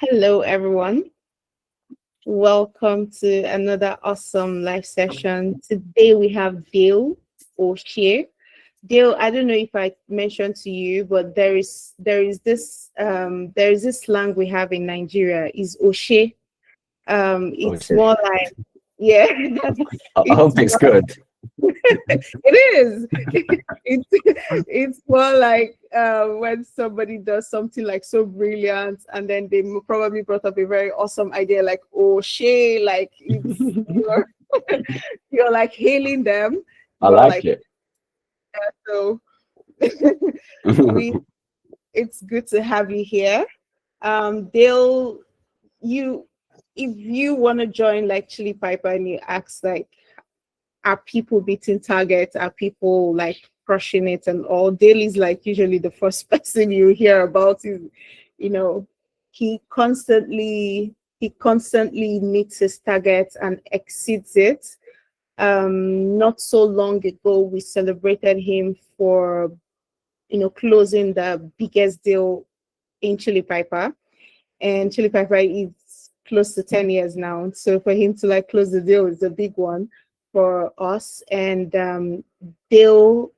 Hello, everyone. Welcome to another awesome live session. Today we have Dale O'Shea. Dale, I don't know if I mentioned to you, but there is this slang we have in Nigeria is O'Shea. It's Okay. more like yeah, I it's hope it's good. it is. It's it's more like when somebody does something like so brilliant, and then they probably brought up a very awesome idea, like oh Shay, like it's you're like hailing them. I You're like like it. so. we it's good to have you here. They'll you if you want to join like Chili Piper and you ask like are people beating targets? Are people like crushing it and all? Daily's like usually the first person you hear about is, you know, he constantly meets his targets and exceeds it. Not so long ago, we celebrated him for closing the biggest deal in Chili Piper, and Chili Piper is close to 10 years now. So for him to like close the deal is a big one for us. And Dale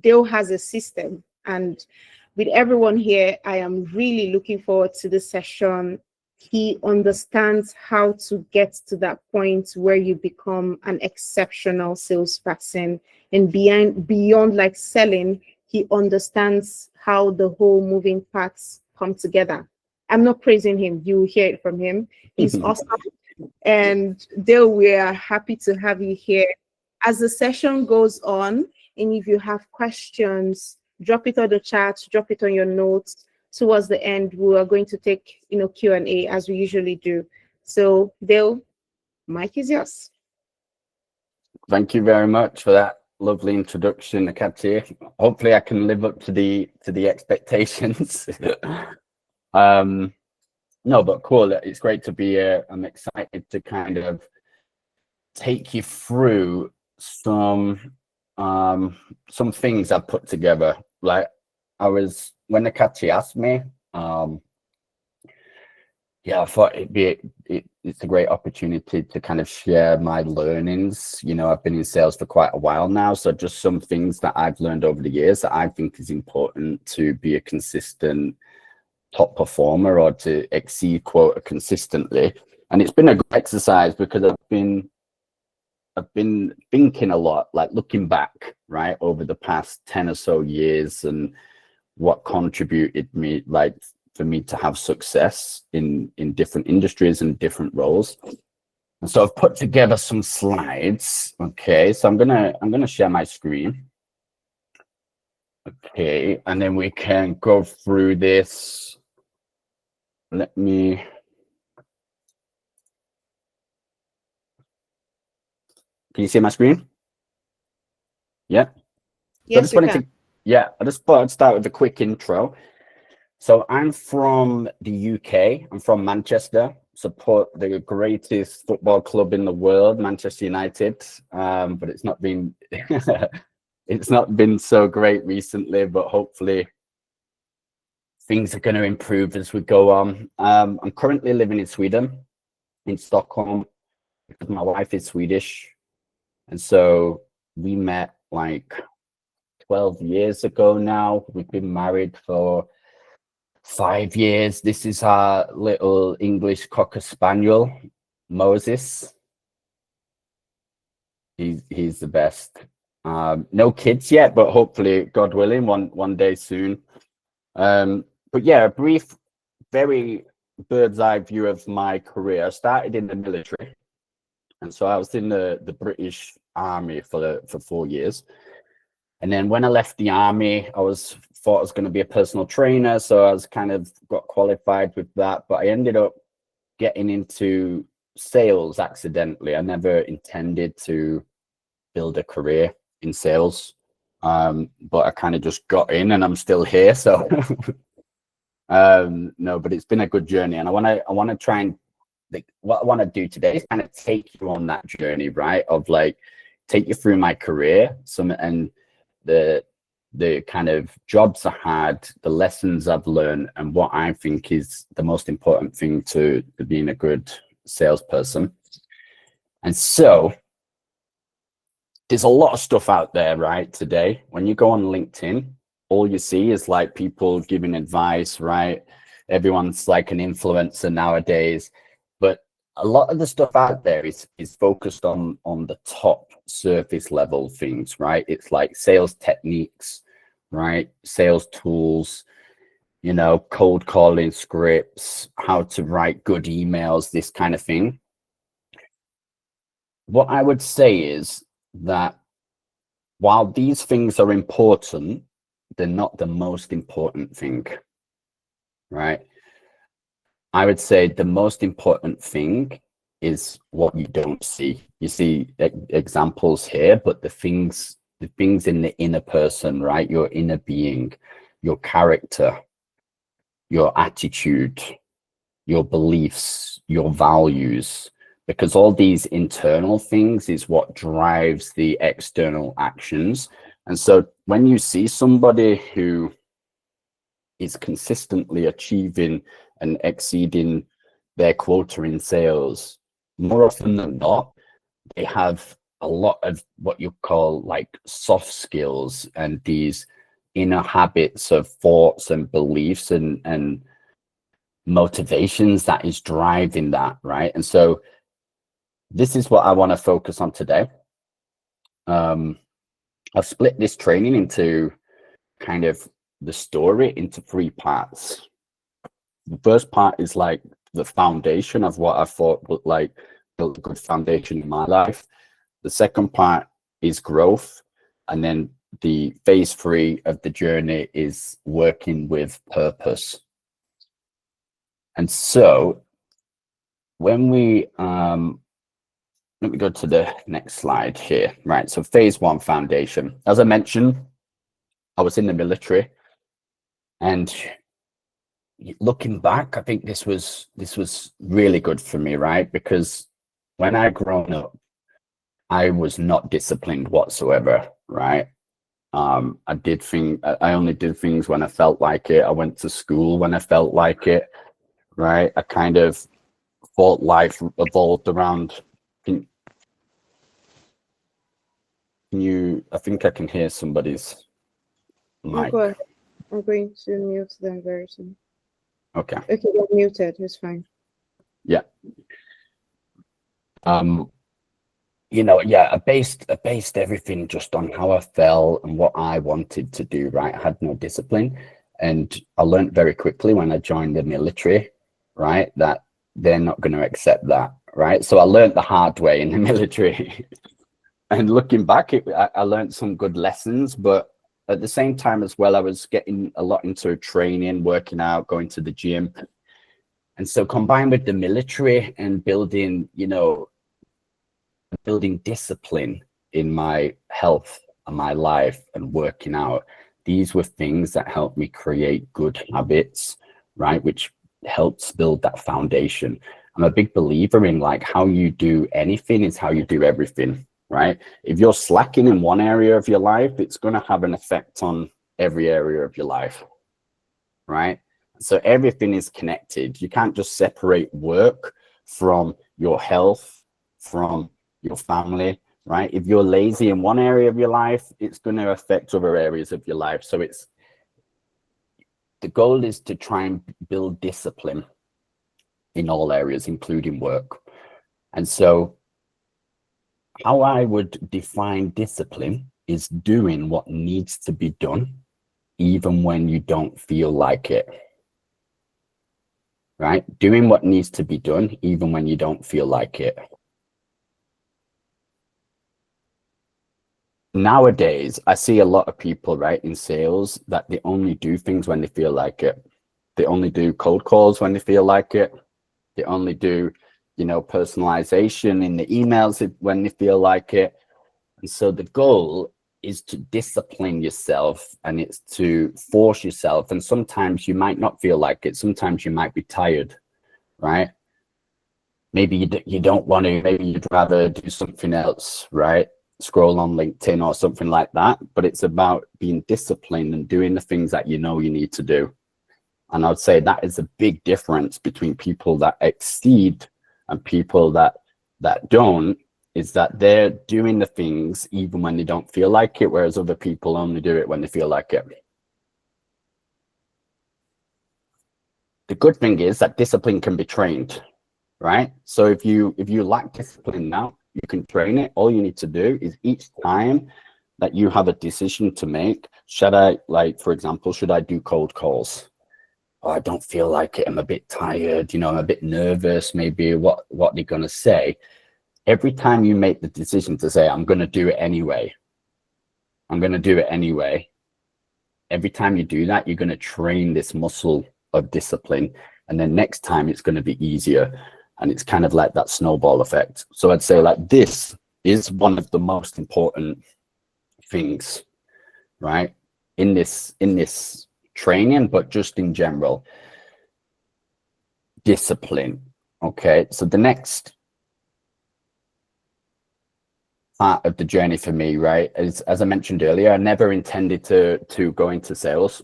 Dale has a system. And with everyone here, I am really looking forward to this session. He understands how to get to that point where you become an exceptional salesperson. And beyond like selling, he understands how the whole moving parts come together. I'm not praising him. You will hear it from him. He's awesome. And Dale, we are happy to have you here. As the session goes on, and if you have questions, drop it on the chat, drop it on your notes. Towards the end, we are going to take Q&A as we usually do. So Dale, mic is yours. Thank you very much for that lovely introduction, Akati. Hopefully I can live up to the expectations. No, but cool. It's great to be here. I'm excited to kind of take you through some things I've put together. Like when Akati asked me, yeah, I thought it's a great opportunity to kind of share my learnings. I've been in sales for quite a while now, so just some things that I've learned over the years that I think is important to be a consistent top performer or to exceed quota consistently. And it's been a good exercise because I've been thinking a lot, like looking back, right, over the past 10 or so years and what contributed for me to have success in different industries and different roles. And so I've put together some slides. Okay, so I'm gonna share my screen. Okay, and then we can go through this. Can you see my screen? Yeah. Yes, So we can. I just thought I'd start with a quick intro. So I'm from the UK. I'm from Manchester. Support the greatest football club in the world, Manchester United. But it's not been it's not been so great recently, but hopefully things are going to improve as we go on. I'm currently living in Sweden, in Stockholm, because my wife is Swedish. And so we met like 12 years ago now. We've been married for 5 years. This is our little English Cocker Spaniel, Moses. He's the best. No kids yet, but hopefully, God willing, one day soon. But yeah, a brief, very bird's eye view of my career. I started in the military, and so I was in the British Army for 4 years. And then when I left the army, thought I was going to be a personal trainer, so I was kind of got qualified with that. But I ended up getting into sales accidentally. I never intended to build a career in sales, but I kind of just got in, and I'm still here. So no, but it's been a good journey, and I want to try and what I want to do today is kind of take you on that journey, right? Of like take you through my career, and the the kind of jobs I had, the lessons I've learned, and what I think is the most important thing to being a good salesperson. And so there's a lot of stuff out there, right? Today, when you go on LinkedIn, all you see is like people giving advice, right? Everyone's like an influencer nowadays, but a lot of the stuff out there is focused on the top surface level things, right? It's like sales techniques, right? Sales tools, you know, cold calling scripts, how to write good emails, this kind of thing. What I would say is that while these things are important, they're not the most important thing, right? I would say the most important thing is what you don't see. You see examples here, but the things in the inner person, right? Your inner being, your character, your attitude, your beliefs, your values, because all these internal things is what drives the external actions. And so when you see somebody who is consistently achieving and exceeding their quota in sales, more often than not, they have a lot of what you call like soft skills and these inner habits of thoughts and beliefs and motivations that is driving that, right? And so this is what I want to focus on today. I've split this training into kind of the story into 3 parts. The first part is like the foundation of what I thought would like build a good foundation in my life. The second part is growth. And then the phase 3 of the journey is working with purpose. And so when we, let me go to the next slide here. Right, so phase 1, foundation. As I mentioned, I was in the military, and looking back, I think this was really good for me, right? Because when I grown up, I was not disciplined whatsoever, right? I only did things when I felt like it. I went to school when I felt like it, right? I kind of thought life evolved around. Can you? I think I can hear somebody's mic. Go ahead. I'm going to mute them very soon. Okay. Okay, they're muted. It's fine. Yeah. You know, yeah, I based everything just on how I felt and what I wanted to do, right? I had no discipline. And I learned very quickly when I joined the military, right, that they're not going to accept that, right? So I learned the hard way in the military. And looking back, I learned some good lessons, but at the same time as well, I was getting a lot into training, working out, going to the gym. And so combined with the military and building, you know, building discipline in my health and my life and working out, these were things that helped me create good habits, right? Which helps build that foundation. I'm a big believer in like how you do anything is how you do everything, right? If you're slacking in one area of your life, it's going to have an effect on every area of your life, right? So everything is connected. You can't just separate work from your health, from your family, right? If you're lazy in one area of your life, it's going to affect other areas of your life. So the goal is to try and build discipline in all areas, including work. And so how I would define discipline is doing what needs to be done, even when you don't feel like it, right? Doing what needs to be done, even when you don't feel like it. Nowadays, I see a lot of people, right, in sales that they only do things when they feel like it. They only do cold calls when they feel like it. They only do, you know, personalization in the emails when they feel like it. And so the goal is to discipline yourself, and it's to force yourself. And sometimes you might not feel like it. Sometimes you might be tired, right? Maybe you don't want to, maybe you'd rather do something else, right? scroll on LinkedIn or something like that, but it's about being disciplined and doing the things that you know you need to do. And I'd say that is a big difference between people that exceed and people that don't, is that they're doing the things even when they don't feel like it, whereas other people only do it when they feel like it. The good thing is that discipline can be trained, right? So if you lack discipline now, you can train it. All you need to do is each time that you have a decision to make, should I, like, for example, should I do cold calls? Oh, I don't feel like it. I'm a bit tired. I'm a bit nervous. Maybe what they're going to say. Every time you make the decision to say, I'm going to do it anyway. I'm going to do it anyway. Every time you do that, you're going to train this muscle of discipline. And then next time it's going to be easier. And it's kind of like that snowball effect. So I'd say like this is one of the most important things, right? In this training, but just in general, discipline. Okay, so the next part of the journey for me, right, is, as I mentioned earlier, I never intended to go into sales.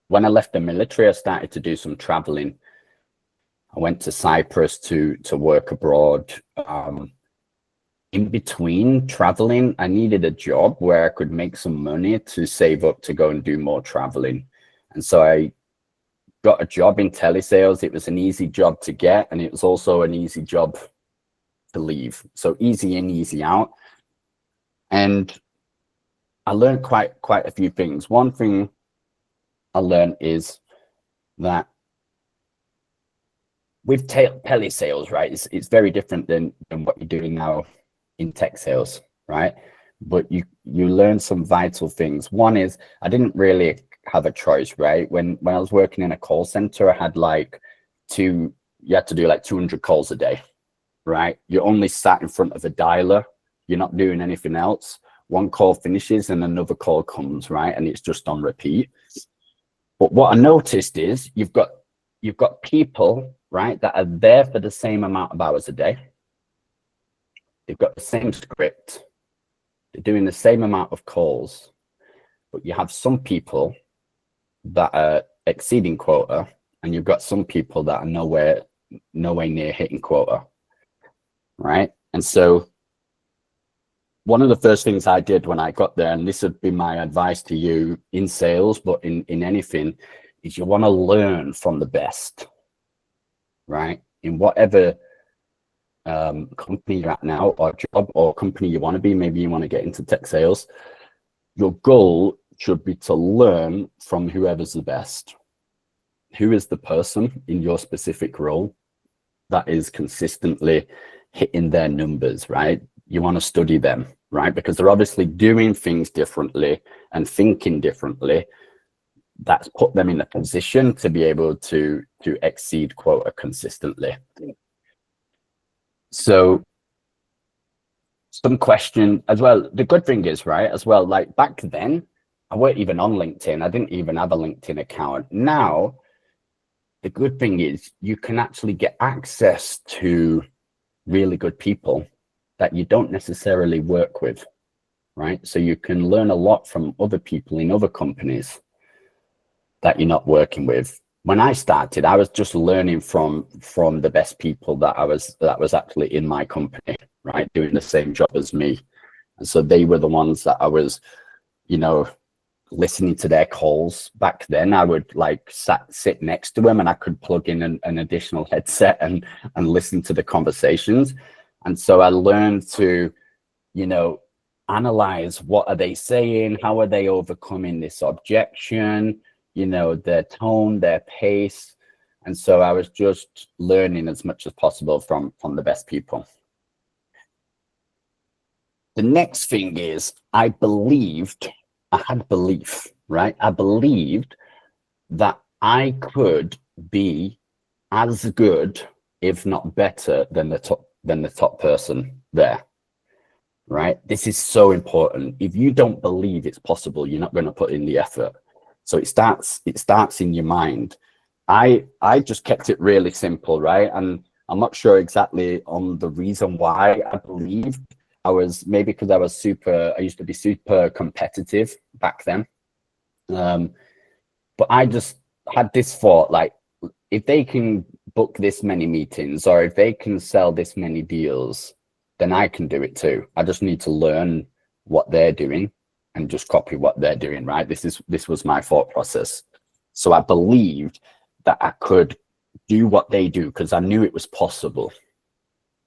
When I left the military, I started to do some traveling. I went to Cyprus to work abroad. In between traveling, I needed a job where I could make some money to save up to go and do more traveling. And so I got a job in telesales. It was an easy job to get, and it was also an easy job to leave. So easy in, easy out. And I learned quite a few things. One thing I learned is that with telesales, right, it's very different than what you're doing now in tech sales, right? But you learn some vital things. One is I didn't really have a choice, right? When I was working in a call center, I had you had to do like 200 calls a day, right? You're only sat in front of a dialer. You're not doing anything else. One call finishes and another call comes, right? And it's just on repeat. But what I noticed is you've got people, right, that are there for the same amount of hours a day. They've got the same script. They're doing the same amount of calls. But you have some people that are exceeding quota, and you've got some people that are nowhere near hitting quota, right? And so one of the first things I did when I got there, and this would be my advice to you in sales, but in anything, is you want to learn from the best, right? In whatever company you're at now, or job or company you want to be, maybe you want to get into tech sales, your goal should be to learn from whoever's the best. Who is the person in your specific role that is consistently hitting their numbers, right? You want to study them, right? Because they're obviously doing things differently and thinking differently. That's put them in a position to be able to exceed quota consistently. So some question as well. The good thing is, right, as well, like back then, I weren't even on LinkedIn. I didn't even have a LinkedIn account. Now, the good thing is you can actually get access to really good people that you don't necessarily work with, right? So you can learn a lot from other people in other companies that you're not working with. When I started, I was just learning from the best people that was actually in my company, right, doing the same job as me. And so they were the ones that I was, listening to their calls. Back then I would sit next to them, and I could plug in an additional headset and listen to the conversations. And so I learned to analyze, what are they saying, how are they overcoming this objection, their tone, their pace. And so I was just learning as much as possible from the best people. The next thing is I had belief, right? I believed that I could be as good, if not better, than the top person there, right? This is so important. If you don't believe it's possible, you're not going to put in the effort. So it starts in your mind. I just kept it really simple, right? And I'm not sure exactly on the reason why I believed maybe because I used to be super competitive back then. But I just had this thought, like, if they can book this many meetings or if they can sell this many deals, then I can do it too. I just need to learn what they're doing and just copy what they're doing, right? This was my thought process. So I believed that I could do what they do because I knew it was possible,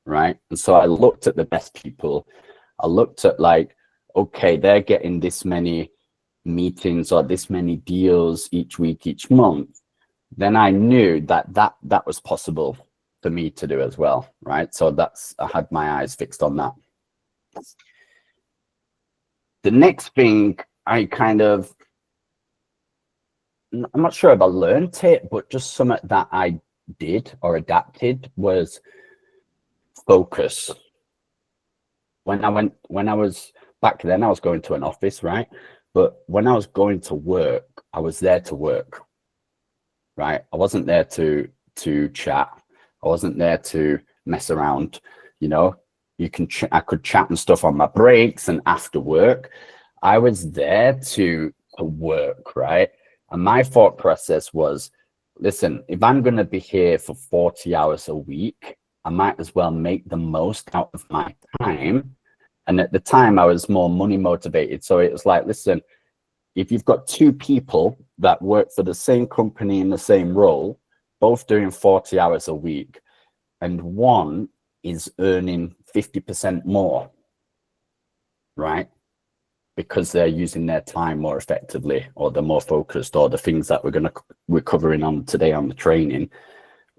right? And so I looked at the best people. I looked at like, okay, they're getting this many meetings or this many deals each week, each month. Then I knew that was possible for me to do as well, right? So I had my eyes fixed on that. The next thing I'm not sure if I learned it, but just something that I did or adapted was focus. When I was back then, I was going to an office, right? But when I was going to work, I was there to work, right? I wasn't there to chat. I wasn't there to mess around. You know, I could chat and stuff on my breaks and after work. I was there to work, right? And my thought process was, listen, if I'm going to be here for 40 hours a week, I might as well make the most out of my time. And at the time, I was more money motivated. So it was like, listen, if you've got two people that work for the same company in the same role, both doing 40 hours a week, and one is earning 50% more, right? Because they're using their time more effectively, or they're more focused, or the things that we're covering on today on the training.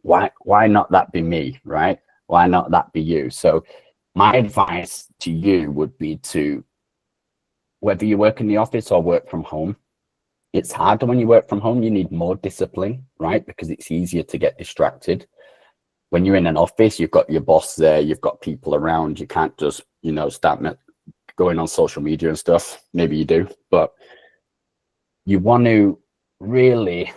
Why not that be me, right? Why not that be you? So my advice to you would be to, whether you work in the office or work from home, it's harder when you work from home. You need more discipline, right? Because it's easier to get distracted. When you're in an office, you've got your boss there, you've got people around. You can't just, start going on social media and stuff. Maybe you do, but you want to really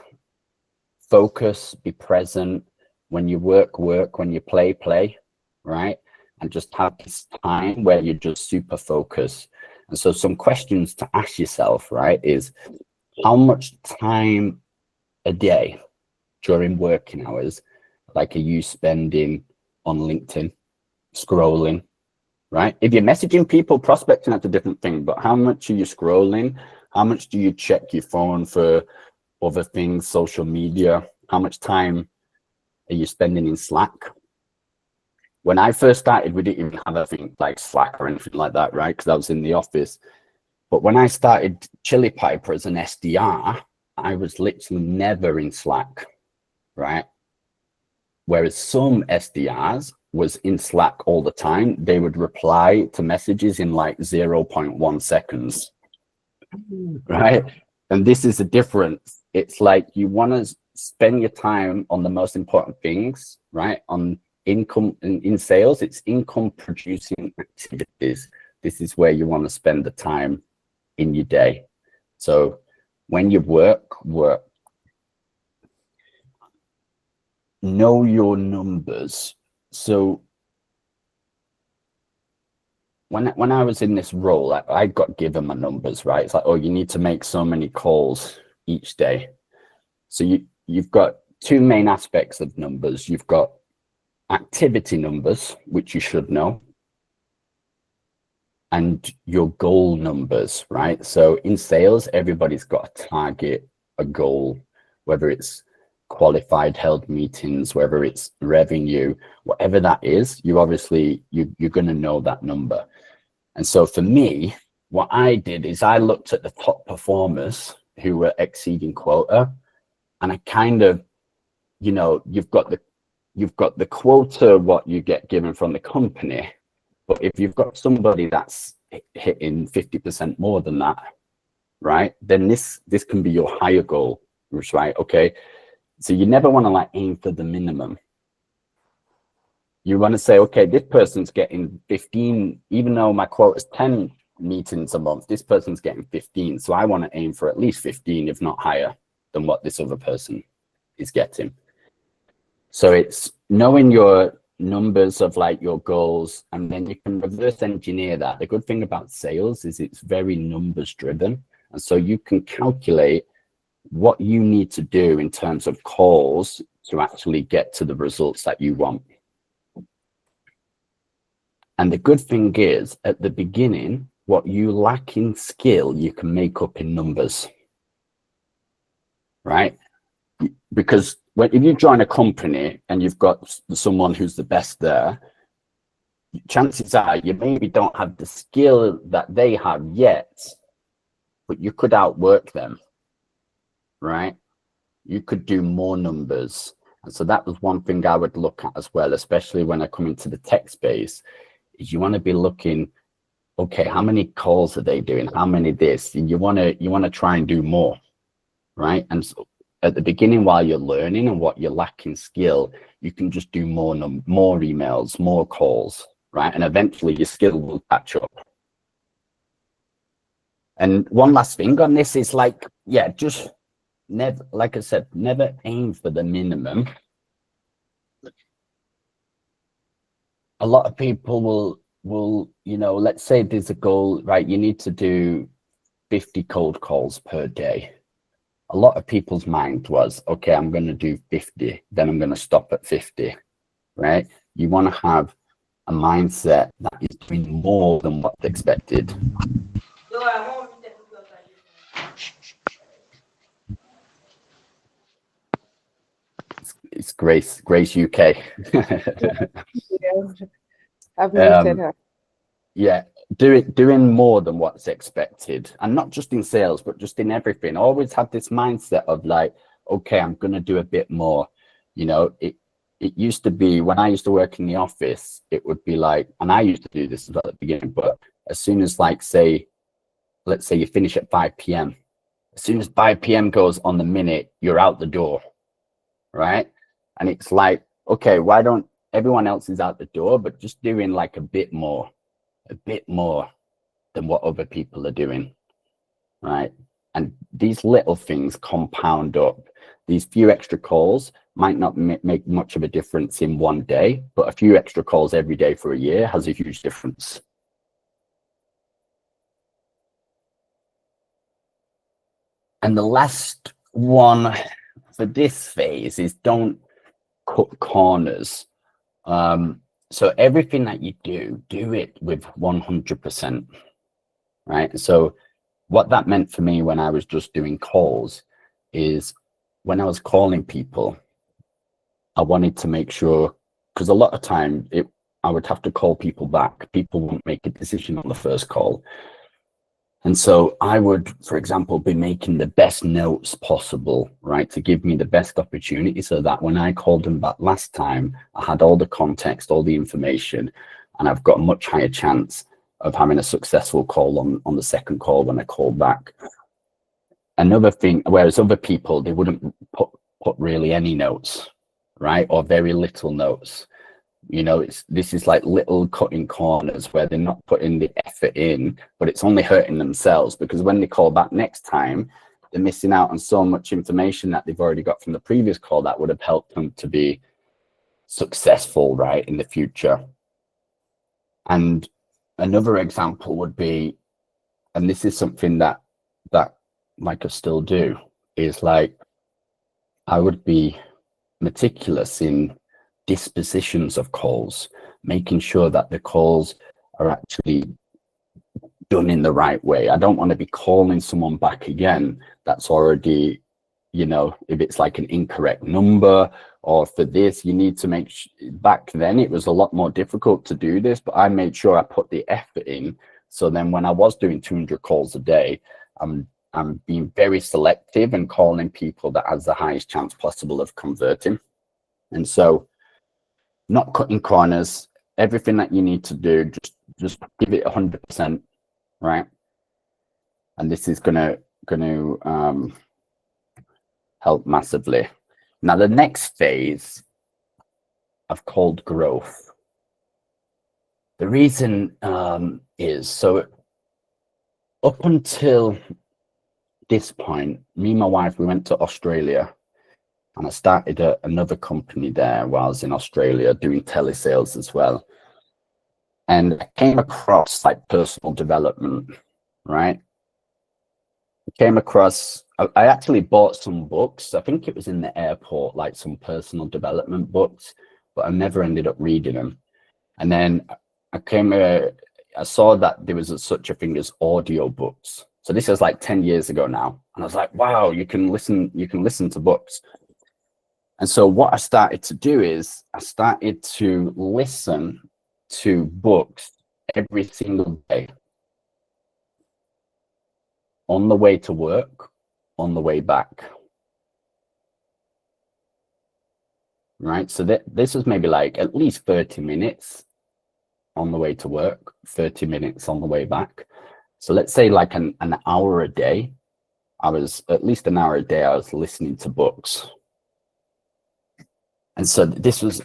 focus, be present. When you work, when you play, right? And just have this time where you're just super focused. And so some questions to ask yourself, right, is how much time a day during working hours, like, are you spending on LinkedIn, scrolling, right? If you're messaging people, prospecting, that's a different thing, but how much are you scrolling? How much do you check your phone for other things, social media? How much time are you spending in Slack? When I first started, we didn't even have a thing like Slack or anything like that, right? Because I was in the office. But when I started Chili Piper as an SDR, I was literally never in Slack, right? Whereas some SDRs was in Slack all the time. They would reply to messages in like 0.1 seconds, right? And this is the difference. It's like you want to spend your time on the most important things, right? On income in sales, it's income producing activities. This is where you want to spend the time in your day. So when you work, know your numbers. So when I was in this role, I got given my numbers, right? It's like, oh, you need to make so many calls each day. So you've got two main aspects of numbers. You've got activity numbers, which you should know, and your goal numbers, right? So in sales, everybody's got a target, a goal, whether it's qualified held meetings, whether it's revenue, whatever that is, you're going to know that number. And so for me, what I did is I looked at the top performers who were exceeding quota, and I kind of, you've got the quota, what you get given from the company. But if you've got somebody that's hitting 50% more than that, right, then this can be your higher goal, right? Okay. So you never want to aim for the minimum. You want to say, okay, this person's getting 15, even though my quota is 10 meetings a month, this person's getting 15. So I want to aim for at least 15, if not higher than what this other person is getting. So it's knowing your numbers of like your goals, and then you can reverse engineer that. The good thing about sales is it's very numbers driven, and so you can calculate what you need to do in terms of calls to actually get to the results that you want. And the good thing is, at the beginning, what you lack in skill, you can make up in numbers, right? Because if you join a company and you've got someone who's the best there, chances are you maybe don't have the skill that they have yet, but you could outwork them, right? You could do more numbers. And so that was one thing I would look at as well, especially when I come into the tech space, is you want to be looking, okay, how many calls are they doing? How many this? And you want to try and do more, right? And so at the beginning, while you're learning and what you're lacking skill, you can just do more emails, more calls, right? And eventually your skill will catch up. And one last thing on this is like, yeah, just never, like I said, never aim for the minimum. A lot of people will, you know, let's say there's a goal, right? You need to do 50 cold calls per day. A lot of people's mind was, okay, I'm going to do 50, then I'm going to stop at 50, right? You want to have a mindset that is doing more than what's expected. It's Grace UK. Yeah, I've muted her. Yeah, doing more than what's expected, and not just in sales, but just in everything. Always have this mindset of like, okay, I'm gonna do a bit more. You know, it used to be when I used to work in the office, it would be like, and I used to do this at the beginning, but as soon as like let's say you finish at 5 p.m. As soon as 5 p.m. goes on the minute, you're out the door, right? And it's like, okay, why don't everyone else is out the door, but just doing like a bit more than what other people are doing, right? And these little things compound up. These few extra calls might not make much of a difference in one day, but a few extra calls every day for a year has a huge difference. And the last one for this phase is don't cut corners. So everything that you do it with 100%, right? So what that meant for me when I was just doing calls is when I was calling people, I wanted to make sure, because a lot of time I would have to call people back. People won't make a decision on the first call. And so I would, for example, be making the best notes possible, right, to give me the best opportunity so that when I called them back last time, I had all the context, all the information, and I've got a much higher chance of having a successful call on the second call when I call back. Another thing, whereas other people, they wouldn't put really any notes, right, or very little notes. You know, this is like little cutting corners where they're not putting the effort in, but it's only hurting themselves, because when they call back next time, they're missing out on so much information that they've already got from the previous call that would have helped them to be successful, right, in the future. And another example would be, and this is something that like I still do, is like I would be meticulous in dispositions of calls, making sure that the calls are actually done in the right way. I don't want to be calling someone back again that's already, you know, if it's like an incorrect number, or for this, you need to make back then it was a lot more difficult to do this, but I made sure I put the effort in. So then when I was doing 200 calls a day, I'm being very selective and calling people that has the highest chance possible of converting. And so not cutting corners, everything that you need to do, just give it 100%, right? And this is gonna help massively. Now the next phase I've called growth. The reason is, so up until this point, me and my wife, we went to Australia and I started another company there while I was in Australia doing telesales as well. And I came across like personal development, right? I came across, I actually bought some books. I think it was in the airport, like some personal development books, but I never ended up reading them. And then I saw that there was such a thing as audio books. So this is like 10 years ago now. And I was like, wow, you can listen to books. And so what I started to do is I started to listen to books every single day, on the way to work, on the way back. Right. So this was maybe like at least 30 minutes on the way to work, 30 minutes on the way back. So let's say like an hour a day. I was at least an hour a day, I was listening to books. And so this was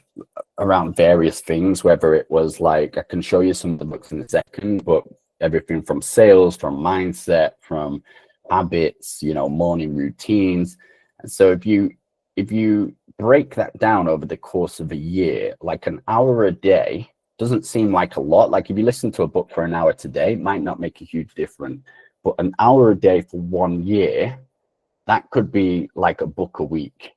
around various things, whether it was like, I can show you some of the books in a second, but everything from sales, from mindset, from habits, you know, morning routines. And so if you break that down over the course of a year, like an hour a day doesn't seem like a lot. Like if you listen to a book for an hour today, it might not make a huge difference, but an hour a day for 1 year, that could be like a book a week.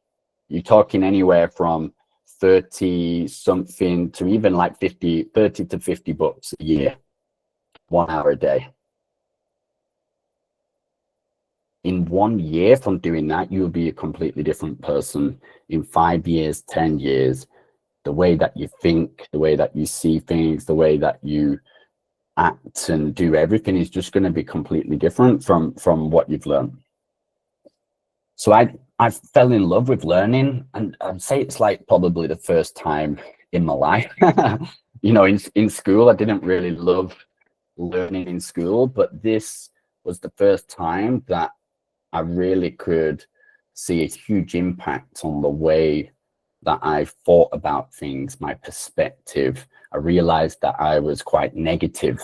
You're talking anywhere from 30 something to even like 30 to 50 books a year, 1 hour a day. In 1 year from doing that, you'll be a completely different person. In 5 years, 10 years, the way that you think, the way that you see things, the way that you act and do everything is just going to be completely different from what you've learned. So I fell in love with learning, and I'd say it's like probably the first time in my life. You know, in school, I didn't really love learning in school, but this was the first time that I really could see a huge impact on the way that I thought about things, my perspective. I realized that I was quite negative,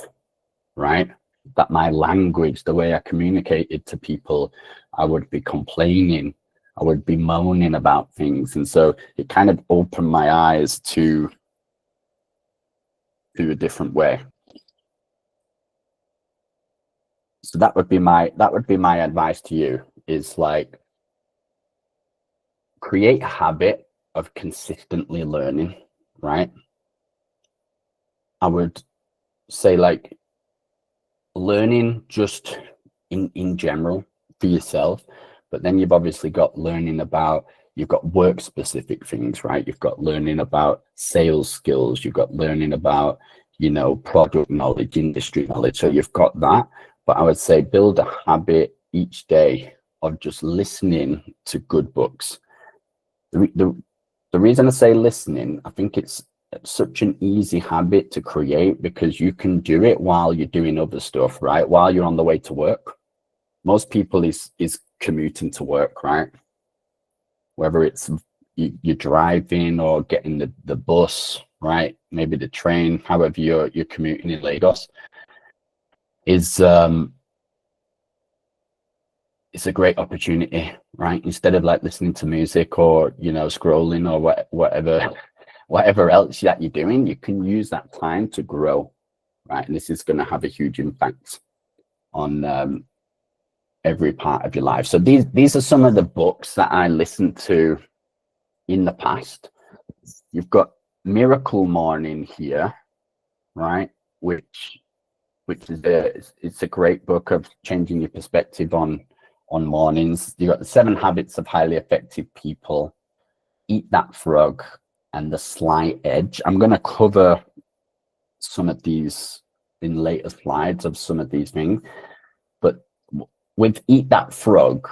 right? That my language, the way I communicated to people, I would be complaining, I would be moaning about things. And so it kind of opened my eyes to a different way. So that would be my advice to you, is like, create a habit of consistently learning, right? I would say like learning just in general for yourself, but then you've obviously got learning about, you've got work specific things, right? You've got learning about sales skills, you've got learning about, you know, product knowledge, industry knowledge. So you've got that, but I would say build a habit each day of just listening to good books. The reason I say listening, I think it's such an easy habit to create because you can do it while you're doing other stuff, right? While you're on the way to work. Most people is commuting to work, right? Whether it's you're driving or getting the bus, right? Maybe the train, however you're commuting in Lagos, is it's a great opportunity, right? Instead of like listening to music or, you know, scrolling or whatever else that you're doing, you can use that time to grow, right? And this is going to have a huge impact on every part of your life. So these are some of the books that I listened to in the past. You've got Miracle Morning here, right? Which is it's a great book of changing your perspective on mornings. You got the 7 Habits of Highly Effective People, Eat That Frog, and The Slight Edge. I'm going to cover some of these in later slides of some of these things, but with Eat That Frog,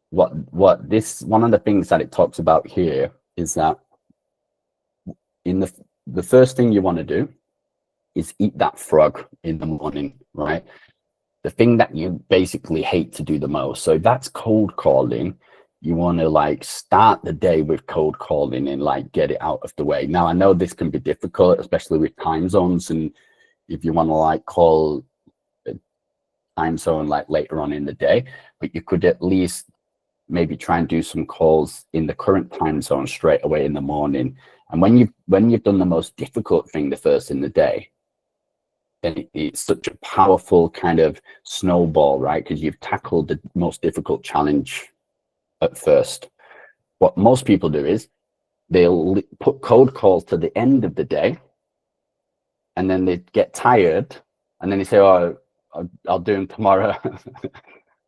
one of the things that it talks about here is that in the first thing you want to do is eat that frog in the morning, right? The thing that you basically hate to do the most. So if that's cold calling, you want to like start the day with cold calling and like get it out of the way. Now I know this can be difficult, especially with time zones, and if you want to like call a time zone like later on in the day, but you could at least maybe try and do some calls in the current time zone straight away in the morning. And when you've done the most difficult thing the first in the day, then it's such a powerful kind of snowball, right? Because you've tackled the most difficult challenge at first. What most people do is they'll put cold calls to the end of the day, and then they get tired, and then they say, "Oh, I'll do them tomorrow."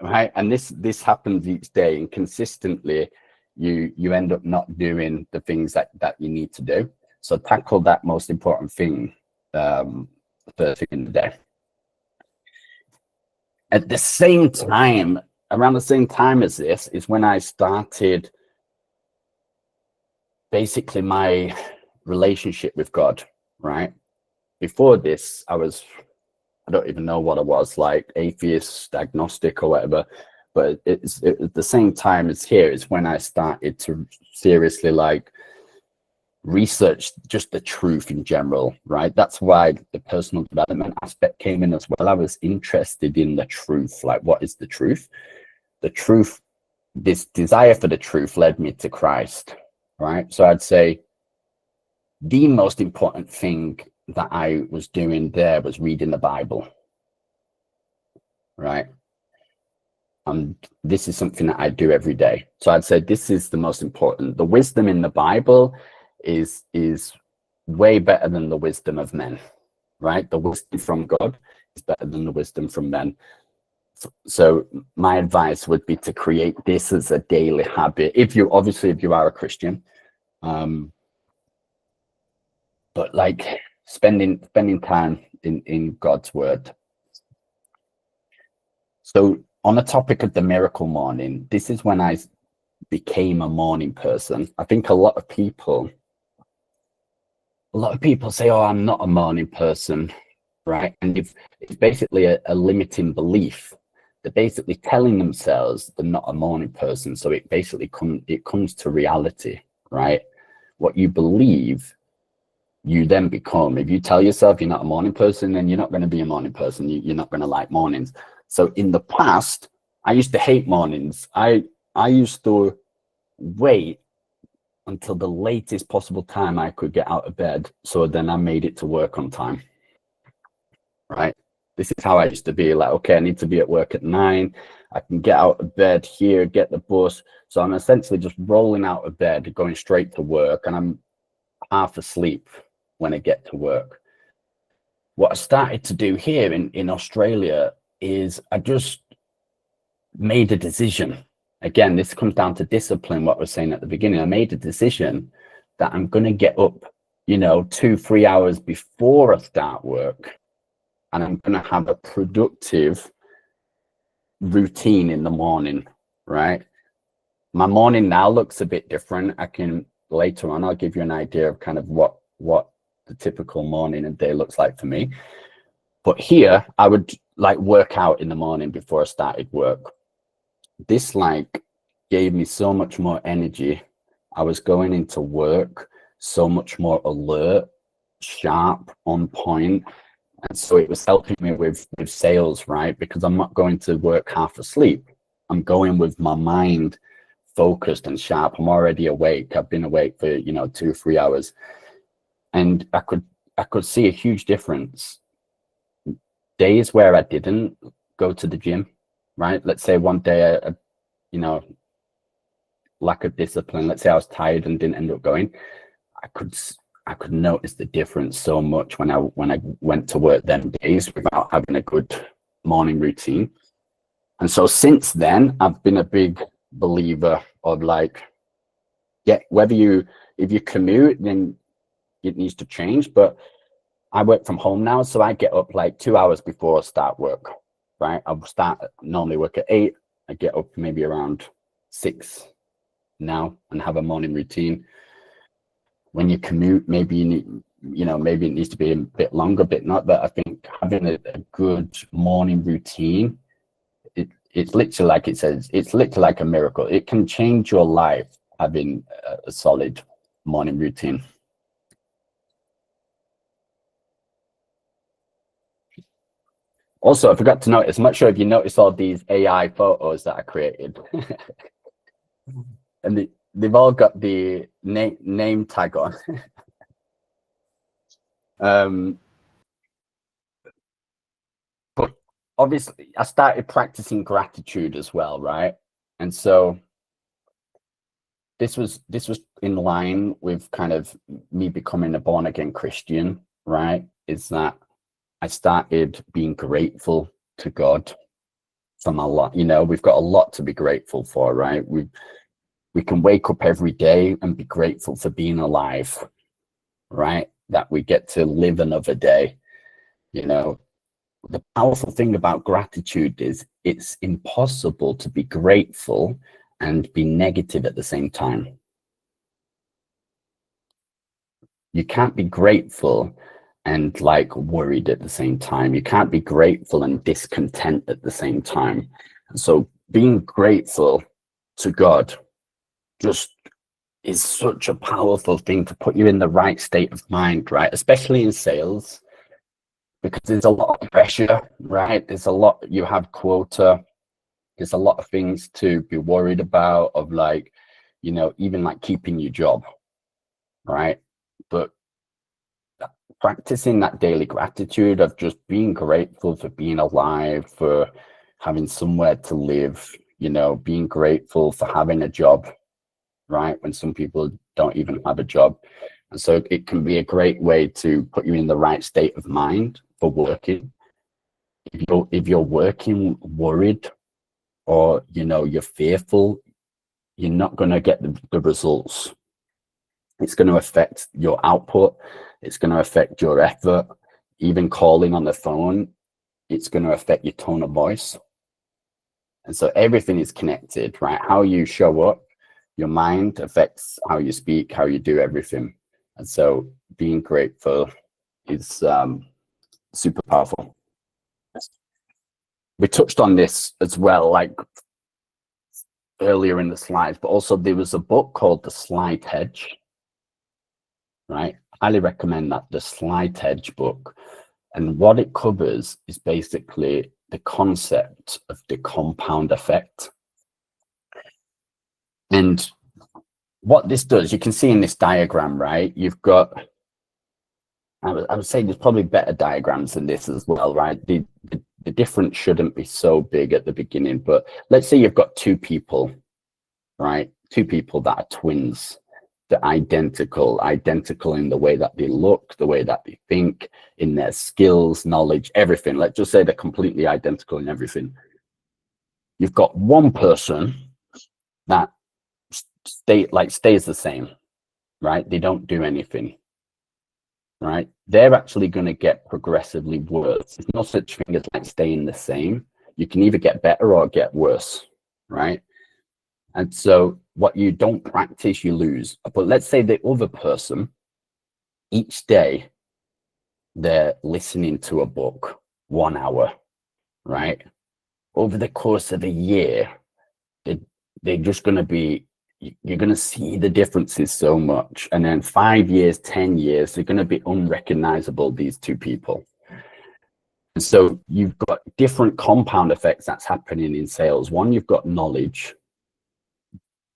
Right? And this happens each day, and consistently you end up not doing the things that you need to do. So tackle that most important thing first thing in the day. At the same time, around the same time as this is when I started basically my relationship with God, right? Before this, I don't even know what I was, like atheist, agnostic or whatever. But it's at the same time as here is when I started to seriously like research just the truth in general, right? That's why the personal development aspect came in as well. I was interested in the truth, like what is the truth? The truth, this desire for the truth led me to Christ, right? So I'd say the most important thing that I was doing there was reading the Bible, right? And this is something that I do every day. So I'd say this is the most important. The wisdom in the Bible is way better than the wisdom of men, right? The wisdom from God is better than the wisdom from men. So my advice would be to create this as a daily habit. If you are a Christian, but like spending time in God's word. So on the topic of the miracle morning, this is when I became a morning person. I think a lot of people say, "Oh, I'm not a morning person," right? And it's basically a limiting belief. They're basically telling themselves they're not a morning person. So it basically comes to reality, right? What you believe, you then become. If you tell yourself you're not a morning person, then you're not going to be a morning person. You're not going to like mornings. So in the past, I used to hate mornings. I used to wait until the latest possible time I could get out of bed. So then I made it to work on time, right? This is how I used to be, like, okay, I need to be at work at 9. I can get out of bed here, get the bus. So I'm essentially just rolling out of bed, going straight to work, and I'm half asleep when I get to work. What I started to do here in Australia is I just made a decision. Again, this comes down to discipline, what I was saying at the beginning. I made a decision that I'm going to get up, 2-3 hours before I start work, and I'm going to have a productive routine in the morning, right? My morning now looks a bit different. Later on, I'll give you an idea of kind of what the typical morning and day looks like for me. But here, I would like work out in the morning before I started work. This like gave me so much more energy. I was going into work so much more alert, sharp, on point. And so it was helping me with sales, right? Because I'm not going to work half asleep. I'm going with my mind focused and sharp. I'm already awake. I've been awake for 2-3 hours, and I could see a huge difference. Days where I didn't go to the gym, right? Let's say one day lack of discipline. Let's say I was tired and didn't end up going. I could notice the difference so much when I went to work them days without having a good morning routine. And so since then, I've been a big believer of like, if you commute, then it needs to change. But I work from home now, so I get up like 2 hours before I start work, right? I'll normally work at 8. I get up maybe around 6 now and have a morning routine. When you commute, maybe you need, maybe it needs to be a bit longer, bit not. But I think having a good morning routine, it's literally like it says, it's literally like a miracle. It can change your life having a solid morning routine. Also, I forgot to notice, I'm not sure if you noticed all these AI photos that I created. And they've all got the name tag on. But obviously I started practicing gratitude as well, right? And so this was in line with kind of me becoming a born again Christian, right? Is that I started being grateful to God for my lot. You know, we've got a lot to be grateful for, right? We can wake up every day and be grateful for being alive, right? That we get to live another day. You know, the powerful thing about gratitude is it's impossible to be grateful and be negative at the same time. You can't be grateful and like worried at the same time. You can't be grateful and discontent at the same time. So being grateful to God just is such a powerful thing to put you in the right state of mind, right? Especially in sales, because there's a lot of pressure, right? There's a lot, you have quota, there's a lot of things to be worried about, of like, you know, even like keeping your job, right? But practicing that daily gratitude of just being grateful for being alive, for having somewhere to live, you know, being grateful for having a job, right? When some people don't even have a job. And so it can be a great way to put you in the right state of mind for working. If you're working worried, or, you know, you're fearful, you're not going to get the results. It's going to affect your output. It's going to affect your effort. Even calling on the phone, it's going to affect your tone of voice. And so everything is connected, right? How you show up, your mind affects how you speak, how you do everything. And so being grateful is super powerful. We touched on this as well, like earlier in the slides, but also there was a book called The Slight Hedge, right? Highly recommend that, The Slight Hedge book. And what it covers is basically the concept of the compound effect. And what this does, you can see in this diagram, right? You've got, I would say there's probably better diagrams than this as well, right? The difference shouldn't be so big at the beginning, but let's say you've got two people, right? Two people that are twins. They're identical in the way that they look, the way that they think, in their skills, knowledge, everything. Let's just say they're completely identical in everything. You've got one person that stays the same, right? They don't do anything, right? They're actually going to get progressively worse. There's no such thing as like staying the same. You can either get better or get worse, right? And so what you don't practice, you lose. But let's say the other person, each day, they're listening to a book 1 hour, right? Over the course of a year, they're just going to be, you're going to see the differences so much. And then 5 years, 10 years, they're going to be unrecognizable, these two people. And so you've got different compound effects that's happening in sales. One, you've got knowledge,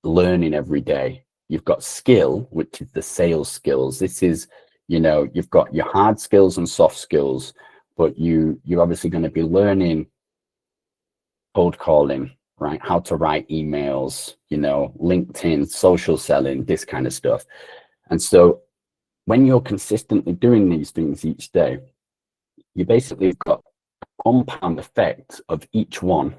learning every day. You've got skill, which is the sales skills. This is, you know, you've got your hard skills and soft skills, but you're obviously going to be learning cold calling, right? How to write emails, you know, LinkedIn, social selling, this kind of stuff. And so when you're consistently doing these things each day, you basically got a compound effect of each one.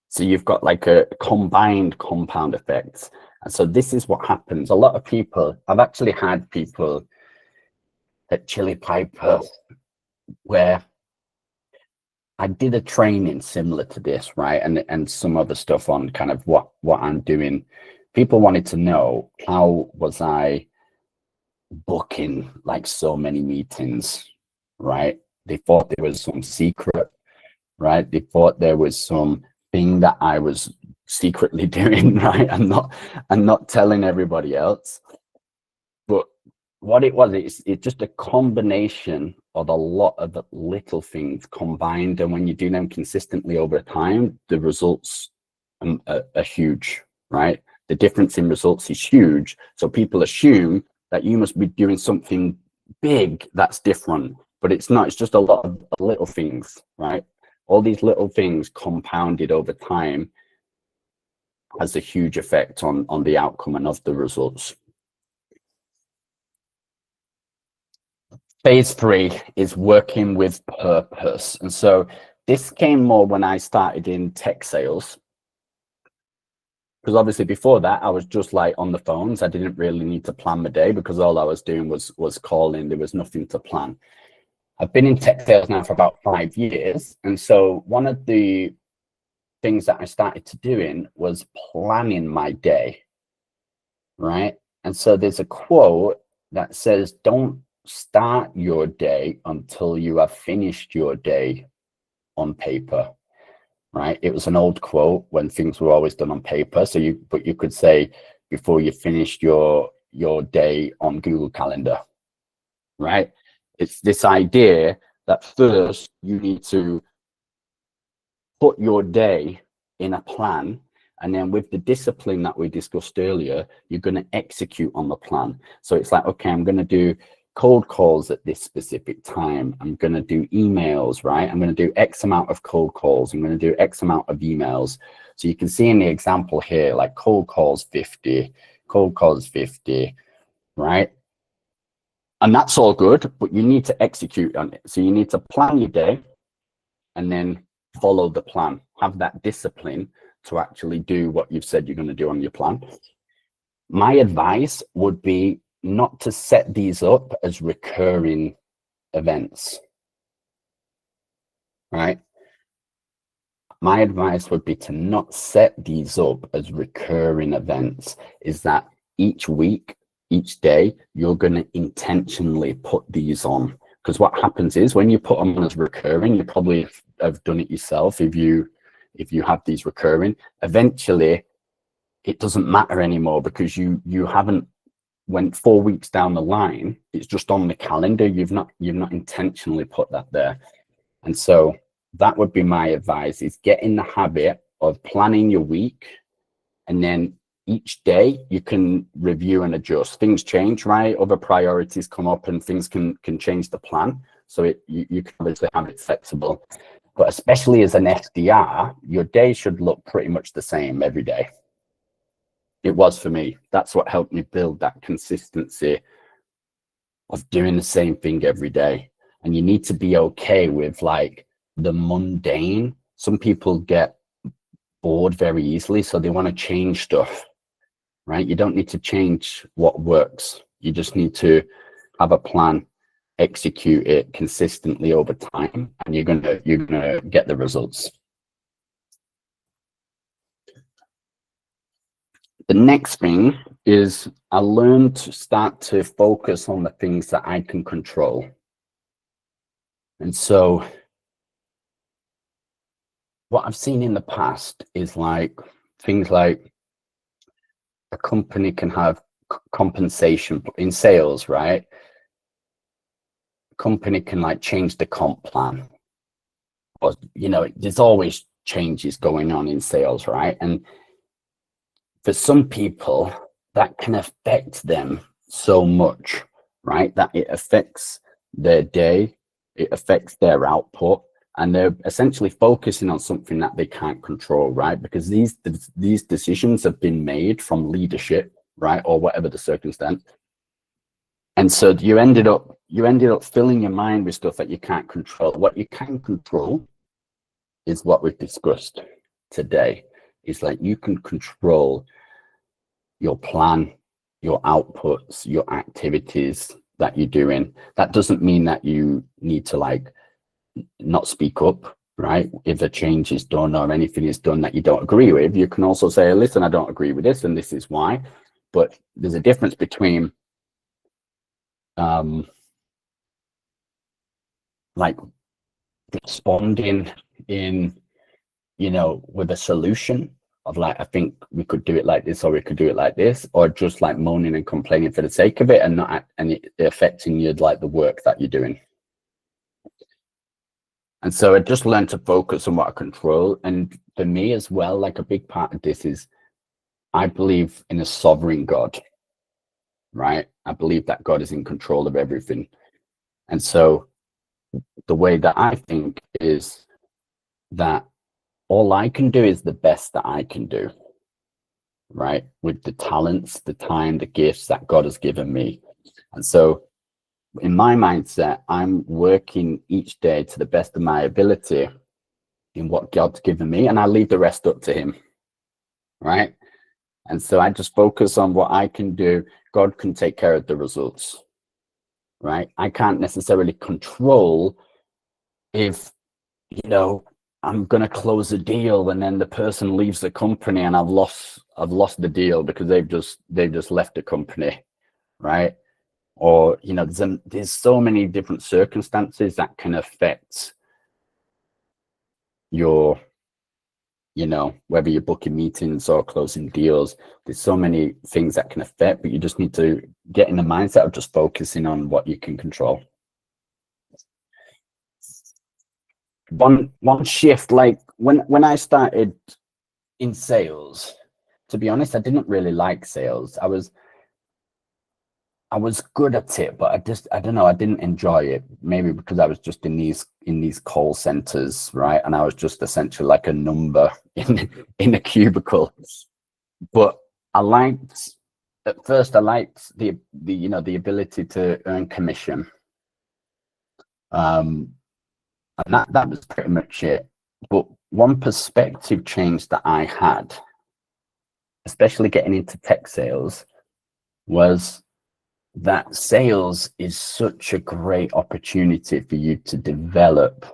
So you've got like a combined compound effect. And so this is what happens. A lot of people, I've actually had people at Chili Piper where I did a training similar to this, right? And some other stuff on kind of what I'm doing. People wanted to know, how was I booking like so many meetings, right? They thought there was some secret, right? They thought there was some thing that I was secretly doing, right? I'm not telling everybody else. But what it was, it's just a combination of a lot of little things combined, and when you do them consistently over time, the results are huge, right? The difference in results is huge. So people assume that you must be doing something big that's different, but it's not. It's just a lot of little things, right? All these little things compounded over time has a huge effect on the outcome and of the results. Phase 3 is working with purpose. And so this came more when I started in tech sales, because obviously before that I was just like on the phones. I didn't really need to plan my day because all I was doing was calling. There was nothing to plan. I've been in tech sales now for about 5 years, and so one of the things that I started to doing was planning my day, right? And so there's a quote that says, don't start your day until you have finished your day on paper, right? It was an old quote when things were always done on paper. So you could say before you finished your day on Google Calendar, right? It's this idea that first you need to put your day in a plan, and then with the discipline that we discussed earlier, you're going to execute on the plan. So it's like, okay, I'm going to do cold calls at this specific time. I'm going to do emails, right? I'm going to do X amount of cold calls. I'm going to do X amount of emails. So you can see in the example here, like cold calls 50, right? And that's all good, but you need to execute on it. So you need to plan your day and then follow the plan. Have that discipline to actually do what you've said you're going to do on your plan. My advice would be not to set these up as recurring events, right? My advice would be to not set these up as recurring events. Is that each week, each day, you're going to intentionally put these on. Because what happens is when you put them on as recurring, you probably have done it yourself. If you have these recurring, eventually it doesn't matter anymore because you haven't went 4 weeks down the line. It's just on the calendar. You've not intentionally put that there. And so that would be my advice, is get in the habit of planning your week, and then each day you can review and adjust. Things change, right? Other priorities come up and things can change the plan. So you can obviously have it flexible. But especially as an SDR, your day should look pretty much the same every day. It was for me. That's what helped me build that consistency of doing the same thing every day. And you need to be okay with like the mundane. Some people get bored very easily, so they want to change stuff, right? You don't need to change what works. You just need to have a plan, execute it consistently over time, and you're gonna get the results. The next thing is I learned to start to focus on the things that I can control. And so what I've seen in the past is like things like a company can have compensation in sales, right? A company can like change the comp plan. Or, there's always changes going on in sales, right? And for some people, that can affect them so much, right? That it affects their day, it affects their output, and they're essentially focusing on something that they can't control, right? Because these decisions have been made from leadership, right? Or whatever the circumstance. And so you ended up filling your mind with stuff that you can't control. What you can control is what we've discussed today. It's like you can control your plan, your outputs, your activities that you're doing. That doesn't mean that you need to like not speak up, right? If a change is done or anything is done that you don't agree with, you can also say, listen, I don't agree with this and this is why. But there's a difference between like responding in, with a solution of like, I think we could do it like this, or we could do it like this, or just like moaning and complaining for the sake of it and not it affecting you like the work that you're doing. And so I just learned to focus on what I control. And for me as well, like a big part of this is I believe in a sovereign God, right? I believe that God is in control of everything. And so the way that I think is that all I can do is the best that I can do, right? With the talents, the time, the gifts that God has given me. And so in my mindset, I'm working each day to the best of my ability in what God's given me, and I leave the rest up to him, right? And so I just focus on what I can do. God can take care of the results, right? I can't necessarily control if, I'm going to close a deal and then the person leaves the company and I've lost the deal because they've just left the company, right? Or, there's so many different circumstances that can affect your, whether you're booking meetings or closing deals. There's so many things that can affect, but you just need to get in the mindset of just focusing on what you can control. One shift, like when I started in sales, to be honest, I didn't really like sales. I was good at it, but I don't know, I didn't enjoy it. Maybe because I was just in these call centers, right? And I was just essentially like a number in a cubicle. But at first I liked the ability to earn commission. And that was pretty much it. But one perspective change that I had, especially getting into tech sales, was that sales is such a great opportunity for you to develop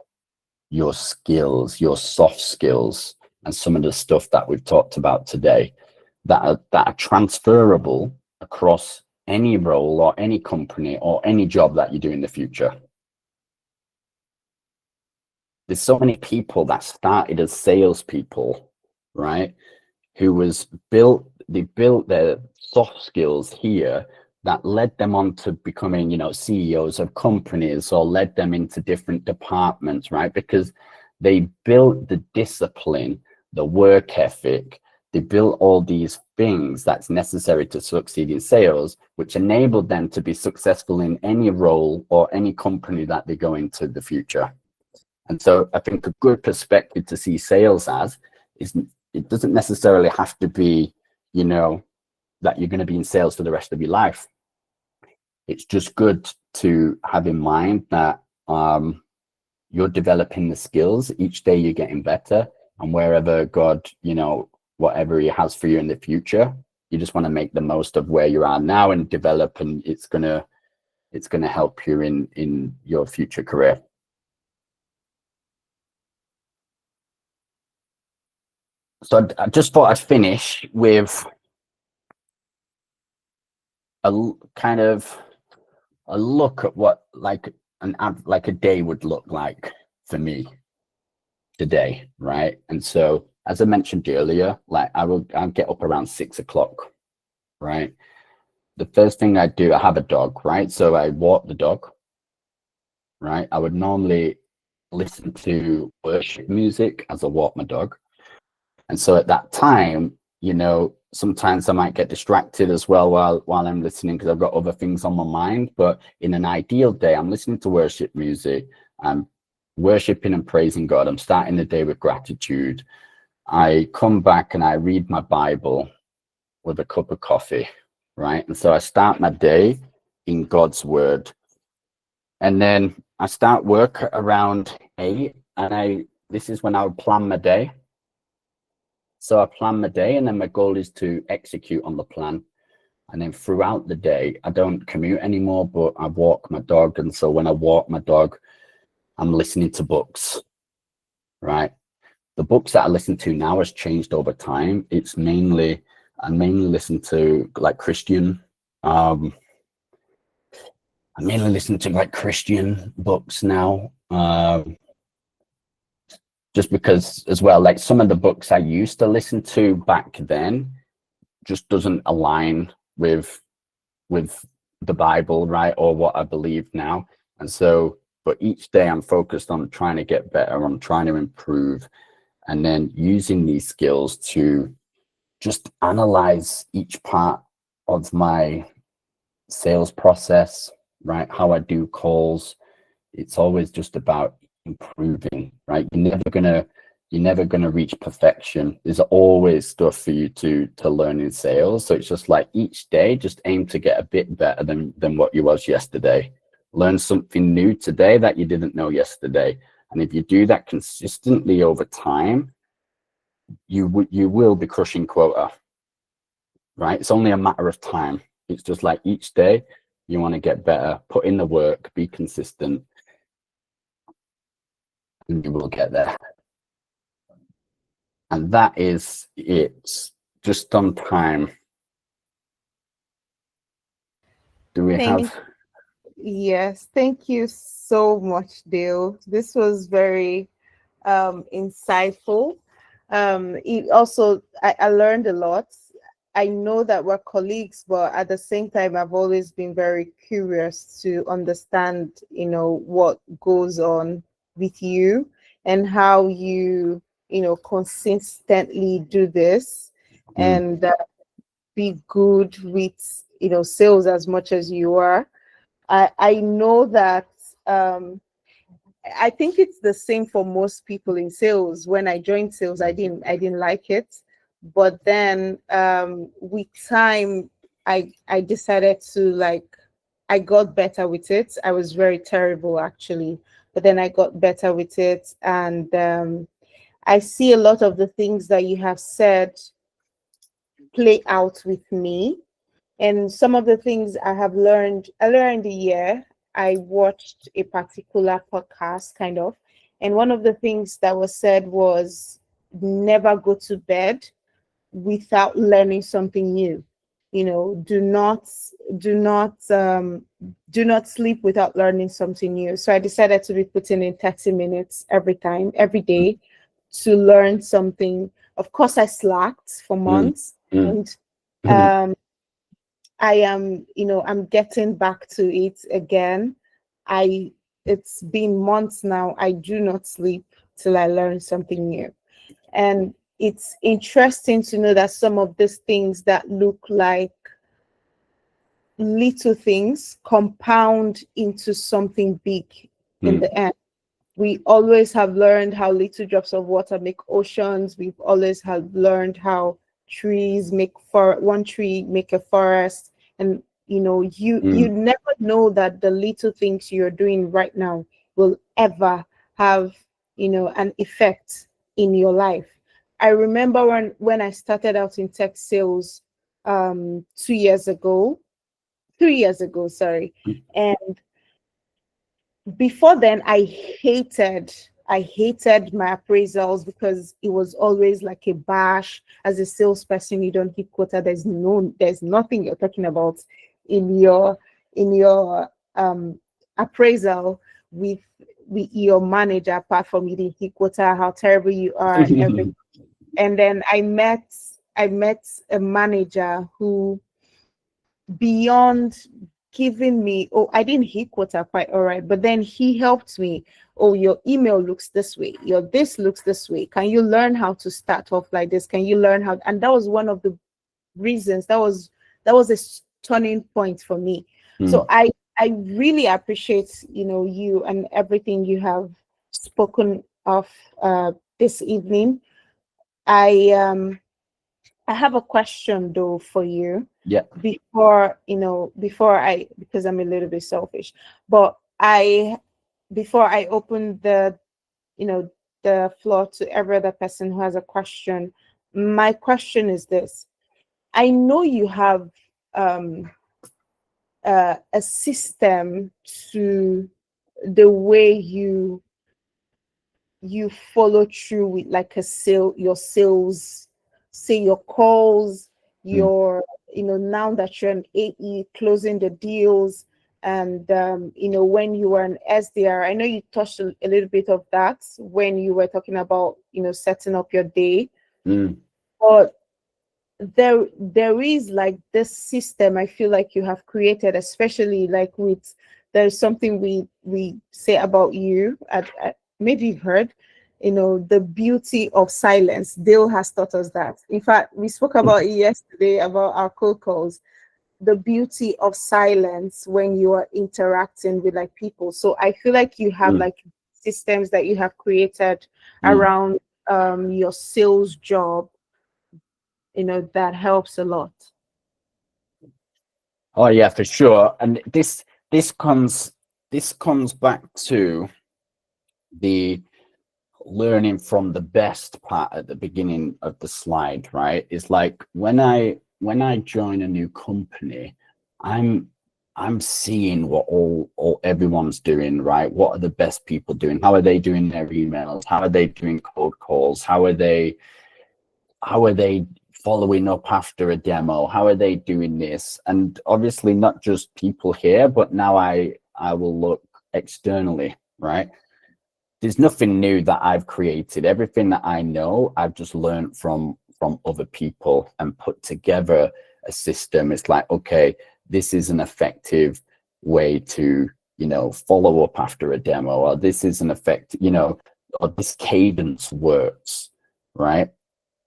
your skills, your soft skills, and some of the stuff that we've talked about today that are transferable across any role or any company or any job that you do in the future. There's so many people that started as salespeople, right? They built their soft skills here that led them on to becoming, CEOs of companies, or led them into different departments, right? Because they built the discipline, the work ethic, they built all these things that's necessary to succeed in sales, which enabled them to be successful in any role or any company that they go into the future. And so I think a good perspective to see sales as is, it doesn't necessarily have to be, that you're going to be in sales for the rest of your life. It's just good to have in mind that you're developing the skills. Each day you're getting better, and wherever God, whatever he has for you in the future, you just want to make the most of where you are now and develop, and it's gonna help you in your future career. So I just thought I'd finish with a kind of a look at what like a day would look like for me today, right? And so, as I mentioned earlier, like I'll get up around 6 o'clock, right? The first thing I do, I have a dog, right? So I walk the dog, right? I would normally listen to worship music as I walk my dog. And so at that time, sometimes I might get distracted as well while I'm listening, because I've got other things on my mind. But in an ideal day, I'm listening to worship music. I'm worshiping and praising God. I'm starting the day with gratitude. I come back and I read my Bible with a cup of coffee, right? And so I start my day in God's word. And then I start work around 8, and this is when I would plan my day. So I plan my day, and then my goal is to execute on the plan. And then throughout the day, I don't commute anymore, but I walk my dog. And so when I walk my dog, I'm listening to books, right? The books that I listen to now has changed over time. I mainly listen to like Christian. I mainly listen to like Christian books now. Just because as well, like some of the books I used to listen to back then just doesn't align with the Bible, right? Or what I believe now. And so, but each day I'm focused on trying to get better, I'm trying to improve, and then using these skills to just analyze each part of my sales process, right? How I do calls. It's always just about improving, right? You're never gonna reach perfection. There's always stuff for you to learn in sales. So it's just like each day, just aim to get a bit better than what you was yesterday. Learn something new today that you didn't know yesterday. And if you do that consistently over time, you will be crushing quota, right? It's only a matter of time. It's just like each day you want to get better, put in the work, be consistent, and you will get there. And that is it. Just on time. Do we have? Thank Yes, thank you so much, Dale. This was very insightful. It also, I learned a lot. I know that we're colleagues, but at the same time, I've always been very curious to understand, what goes on with you and how you, consistently do this and be good with, sales as much as you are. I know that I think it's the same for most people in sales. When I joined sales, I didn't like it, but then with time, I decided to like I got better with it. I was very terrible actually, but then I got better with it, and I see a lot of the things that you have said play out with me. And some of the things I have learned earlier in the year, I watched a particular podcast kind of. And one of the things that was said was never go to bed without learning something new. Do not do not do not sleep without learning something new. So I decided to be putting in 30 minutes every day to learn something. Of course, I slacked for Mm, months, mm, and um, I am, I'm getting back to it again. I It's been months now. I do not sleep till I learn something new. And it's interesting to know that some of these things that look like little things compound into something big in mm, the end. We always have learned how little drops of water make oceans. We've always have learned how trees make for one tree make a forest. And you mm, never know that the little things you're doing right now will ever have an effect in your life. I remember when I started out in tech sales 2 years ago, 3 years ago, sorry. mm, And before then I hated my appraisals because it was always like a bash. As a salesperson, you don't hit quota. There's nothing you're talking about in your appraisal with your manager, apart from you didn't hit quota, how terrible you are and everything. And then I met a manager who, beyond giving me, oh, I didn't hit quota quite all right, but then he helped me. Oh, your email looks this way, your this looks this way, can you learn how to start off like this, can you learn how? And that was one of the reasons, that was a turning point for me. So mm. I really appreciate you and everything you have spoken of this evening. I um I have a question though for you Yeah. before I, because I'm a little bit selfish, but before I open you know, the floor to every other person who has a question, my question is this. I know you have um, a system to the way you follow through with like your sales, say your calls, Mm, your now that you're an AE closing the deals, and when you were an SDR. I know you touched a little bit of that when you were talking about setting up your day, mm, but there is like this system I feel like you have created, especially like there's something we say about you maybe you've heard, the beauty of silence. Dale has taught us that. In fact, we spoke about it yesterday about our cold calls, the beauty of silence when you are interacting with like people. So I feel like you have Mm, like systems that you have created mm. around your sales job, that helps a lot. Oh yeah, for sure. And this comes back to the learning from the best part at the beginning of the slide, right? It's like when I join a new company, I'm seeing what all everyone's doing, right? What are the best people doing? How are they doing their emails? How are they doing cold calls? How are they following up after a demo? How are they doing this? And obviously not just people here, but now I will look externally, right? There's nothing new that I've created. Everything that I know, I've just learned from other people and put together a system. It's like, okay, this is an effective way to, follow up after a demo, or this is an effective, or this cadence works, right?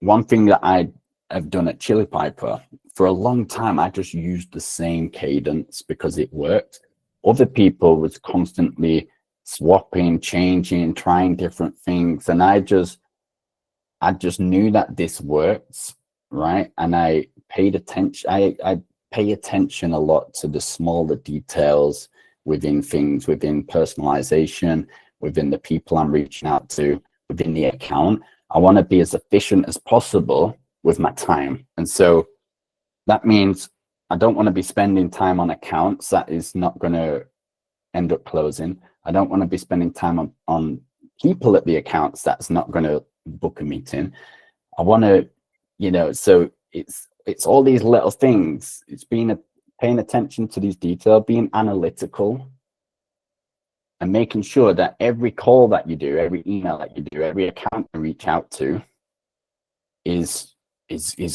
One thing that I have done at Chili Piper for a long time, I just used the same cadence because it worked. Other people was constantly swapping, changing, trying different things, and I just knew that this works, right? And I paid attention. I pay attention a lot to the smaller details within things, within personalization, within the people I'm reaching out to, within the account. I want to be as efficient as possible with my time. And so that means I don't want to be spending time on accounts that is not going to end up closing. I don't want to be spending time on people at the accounts that's not going to book a meeting. I want to, so it's all these little things. It's paying attention to these details, being analytical, and making sure that every call that you do, every email that you do, every account you reach out to is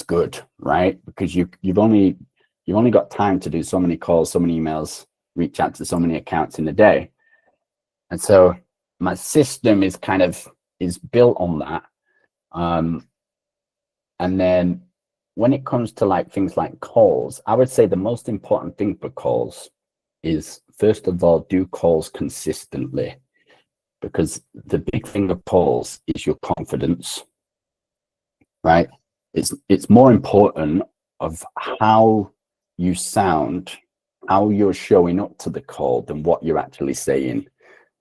good, right? Because you've only got time to do so many calls, so many emails, reach out to so many accounts in a day. And so my system is built on that. And then when it comes to like things like calls, I would say the most important thing for calls is, first of all, do calls consistently, because the big thing of calls is your confidence, right? It's more important of how you sound, how you're showing up to the call than what you're actually saying,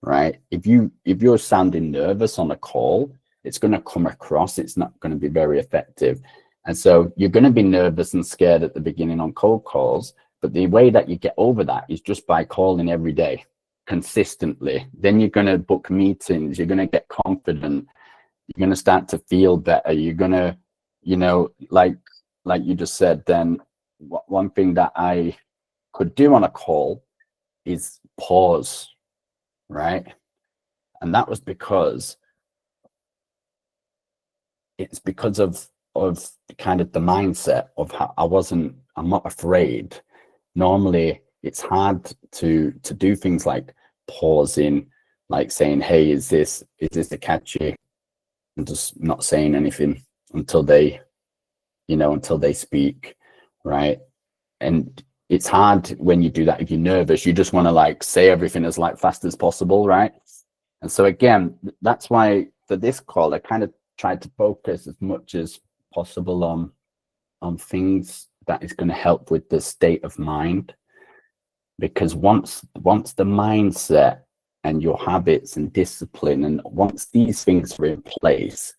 right? If you're sounding nervous on a call, it's going to come across, it's not going to be very effective. And so you're going to be nervous and scared at the beginning on cold calls, but the way that you get over that is just by calling every day consistently. Then you're going to book meetings, you're going to get confident, you're going to start to feel better, you're going to, like you just said, then one thing that I could do on a call is pause, right? And that was because of kind of the mindset of how I'm not afraid. Normally it's hard to do things like pausing, like saying, hey, is this a catchy, and just not saying anything until they speak, right? And it's hard when you do that. If you're nervous, you just want to like say everything as like fast as possible, right? And so again, that's why for this call I kind of tried to focus as much as possible on things that is going to help with the state of mind, because once the mindset and your habits and discipline, and once these things are in place,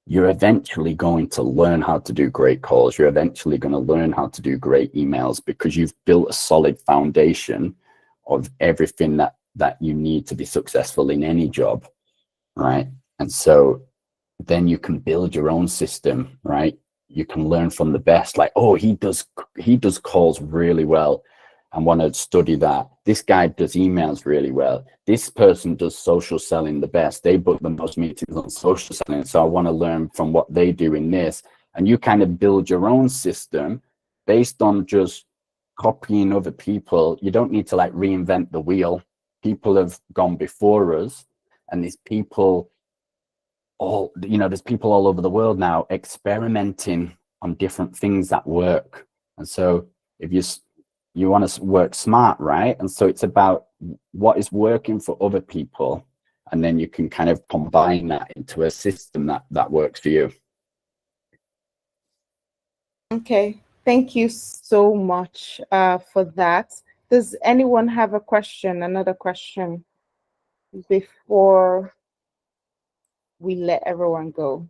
you're eventually going to learn how to do great calls. You're eventually going to learn how to do great emails, because you've built a solid foundation of everything that you need to be successful in any job, right? And so then you can build your own system, right? You can learn from the best, like, oh, he does calls really well, I want to study that. This guy does emails really well. This person does social selling the best. They book the most meetings on social selling. So I want to learn from what they do in this. And you kind of build your own system based on just copying other people. You don't need to like reinvent the wheel. People have gone before us, and these people there's people all over the world now experimenting on different things that work. And so if you want to work smart, right? And so it's about what is working for other people, and then you can kind of combine that into a system that works for you. Okay, thank you so much for that. Does anyone have a question, another question before we let everyone go?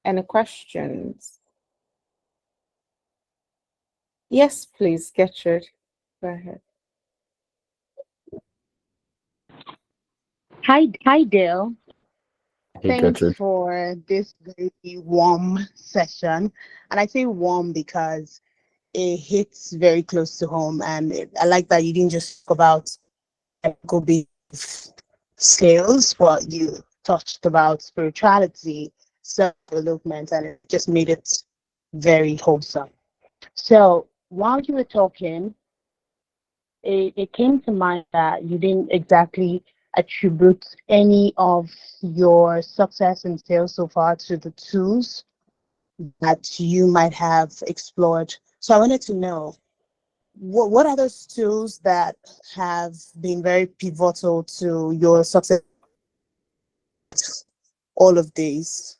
Any questions? Yes, please, Gertrude. Go ahead. Hi, Dale. Hey, Thanks Gertrude. for this very warm session. And I say warm because it hits very close to home. And I like that you didn't just talk about technical based skills, but you touched about spirituality, self development, and it just made it very wholesome. So while you were talking, it came to mind that you didn't exactly attribute any of your success in sales so far to the tools that you might have explored. So I wanted to know what are those tools that have been very pivotal to your success all of these?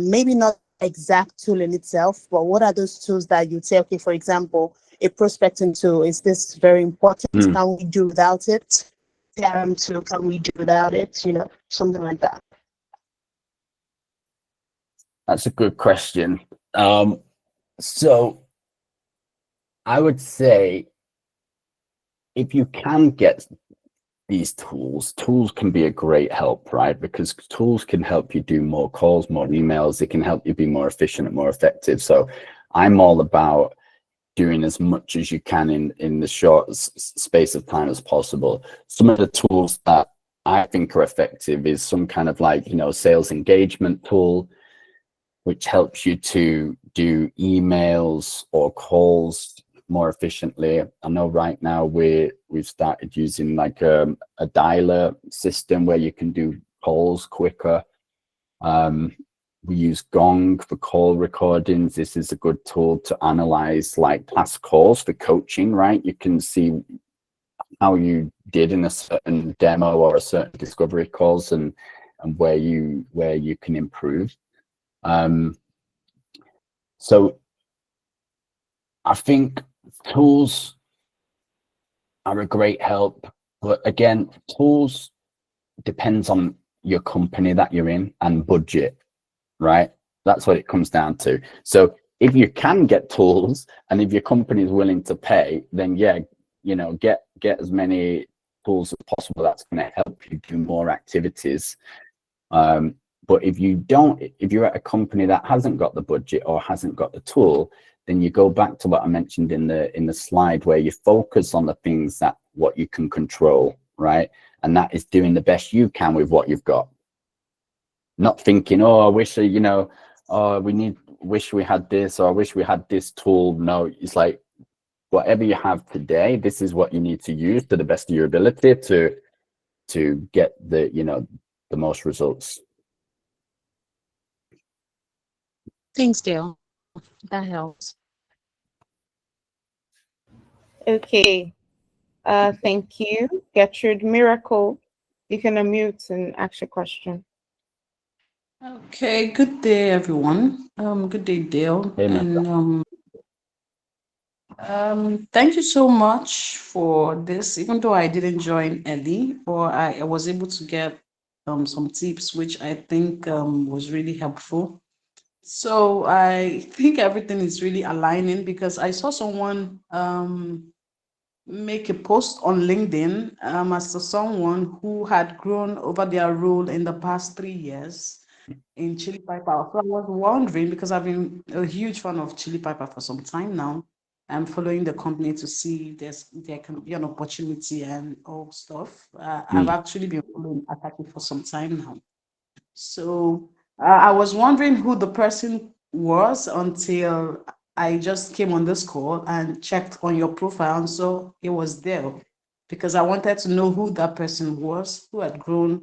Maybe not exact tool in itself, but what are those tools that you say, okay, for example, a prospecting tool, is this very important? Mm, Can we do without it? CRM tool, can we do without it? Something like that. that's a good question. So I would say if you can get these tools can be a great help, right? Because tools can help you do more calls, more emails. It can help you be more efficient and more effective. So I'm all about doing as much as you can in the short space of time as possible. Some of the tools that I think are effective is some kind of like, sales engagement tool, which helps you to do emails or calls more efficiently. I know right now we've started using like a dialer system where you can do calls quicker. We use Gong for call recordings. This is a good tool to analyze like past calls for coaching, right? You can see how you did in a certain demo or a certain discovery calls, and where you can improve. So I think tools are a great help, but again, tools depends on your company that you're in and budget, right? That's what it comes down to. So if you can get tools and if your company is willing to pay, then yeah, get as many tools as possible. That's going to help you do more activities. But if you're at a company that hasn't got the budget or hasn't got the tool, then you go back to what I mentioned in the slide, where you focus on the things that what you can control, right? And that is doing the best you can with what you've got. Not thinking, oh, I wish, oh, wish we had this, or I wish we had this tool. No, it's like whatever you have today, this is what you need to use to the best of your ability to get the most results. Thanks, Dale. That helps. Okay, thank you. Gertrude. Miracle, you can unmute and ask your question. Okay, good day, everyone. Good day, Dale. Hey, man. And thank you so much for this. Even though I didn't join early, or I was able to get some tips, which I think was really helpful. So I think everything is really aligning, because I saw someone make a post on LinkedIn as to someone who had grown over their role in the past 3 years in Chili Piper. So I was wondering, because I've been a huge fan of Chili Piper for some time now. I'm following the company to see if there can be an opportunity and all stuff. I've Mm. actually been following Ataki for some time now. So I was wondering who the person was until I just came on this call and checked on your profile and saw it was there. because I wanted to know who that person was, who had grown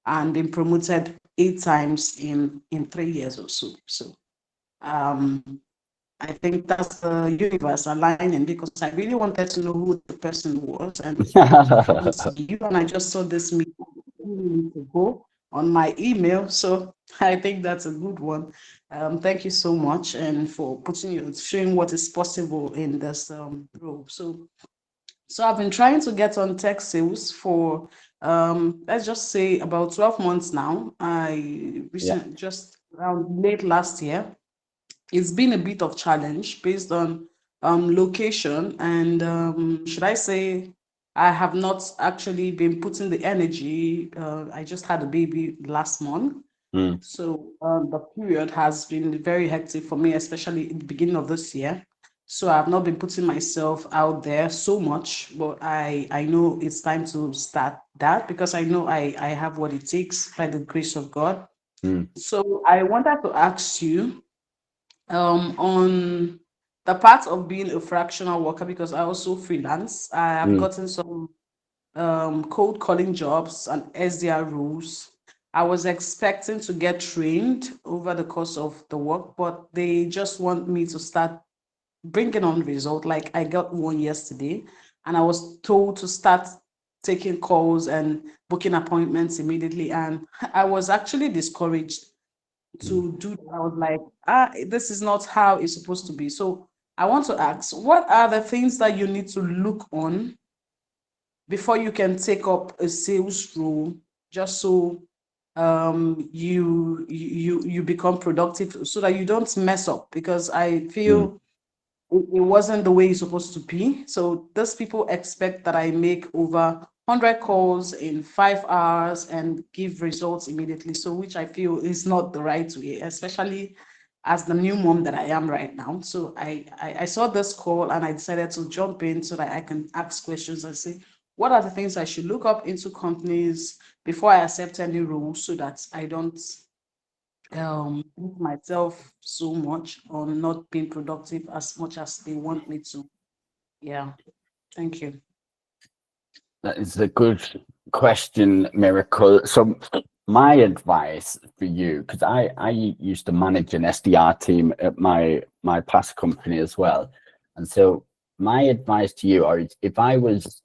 and been promoted 8 times in 3 years or so. So um, I think that's the universe aligning, because I really wanted to know who the person was and introduce you. And I just saw this meeting ago on my email. So I think that's a good one. Thank you so much, and for showing what is possible in this role. So I've been trying to get on tech sales for let's just say about 12 months now. I recently, just around late last year, it's been a bit of challenge based on location, and should I say, I have not actually been putting the energy. I just had a baby last month. So the period has been very hectic for me, especially in the beginning of this year. So I've not been putting myself out there so much, but I know it's time to start that, because I know I have what it takes by the grace of God. So I wanted to ask you on the part of being a fractional worker, because I also freelance. I have gotten some cold calling jobs and SDR rules. I was expecting to get trained over the course of the work, but they just want me to start bringing on result. Like I got one yesterday, and I was told to start taking calls and booking appointments immediately. And I was actually discouraged to do that. I was like, this is not how it's supposed to be. So I want to ask, what are the things that you need to look on before you can take up a sales role, just so you become productive, so that you don't mess up? Because I feel it wasn't the way it's supposed to be. So those people expect that I make over 100 calls in 5 hours and give results immediately. So which I feel is not the right way, especially as the new mom that I am right now. So I saw this call and I decided to jump in so that I can ask questions and say, what are the things I should look up into companies before I accept any role, so that I don't beat myself so much on not being productive as much as they want me to. Yeah, thank you. That is a good question, Miracle. So my advice for you, because I used to manage an SDR team at my past company as well, and so my advice to you are, if I was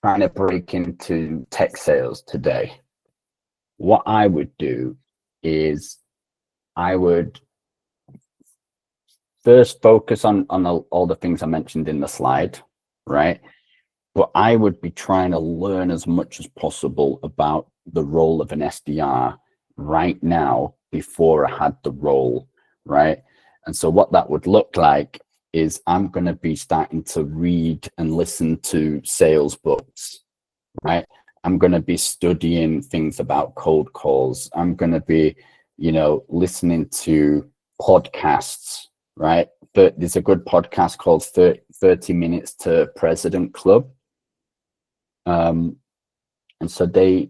trying to break into tech sales today, what I would do is I would first focus on all the things I mentioned in the slide, right? But I would be trying to learn as much as possible about the role of an SDR right now before I had the role, right? And so what that would look like is I'm going to be starting to read and listen to sales books, right? I'm going to be studying things about cold calls. I'm going to be, listening to podcasts, right? But there's a good podcast called 30 Minutes to President Club. And so they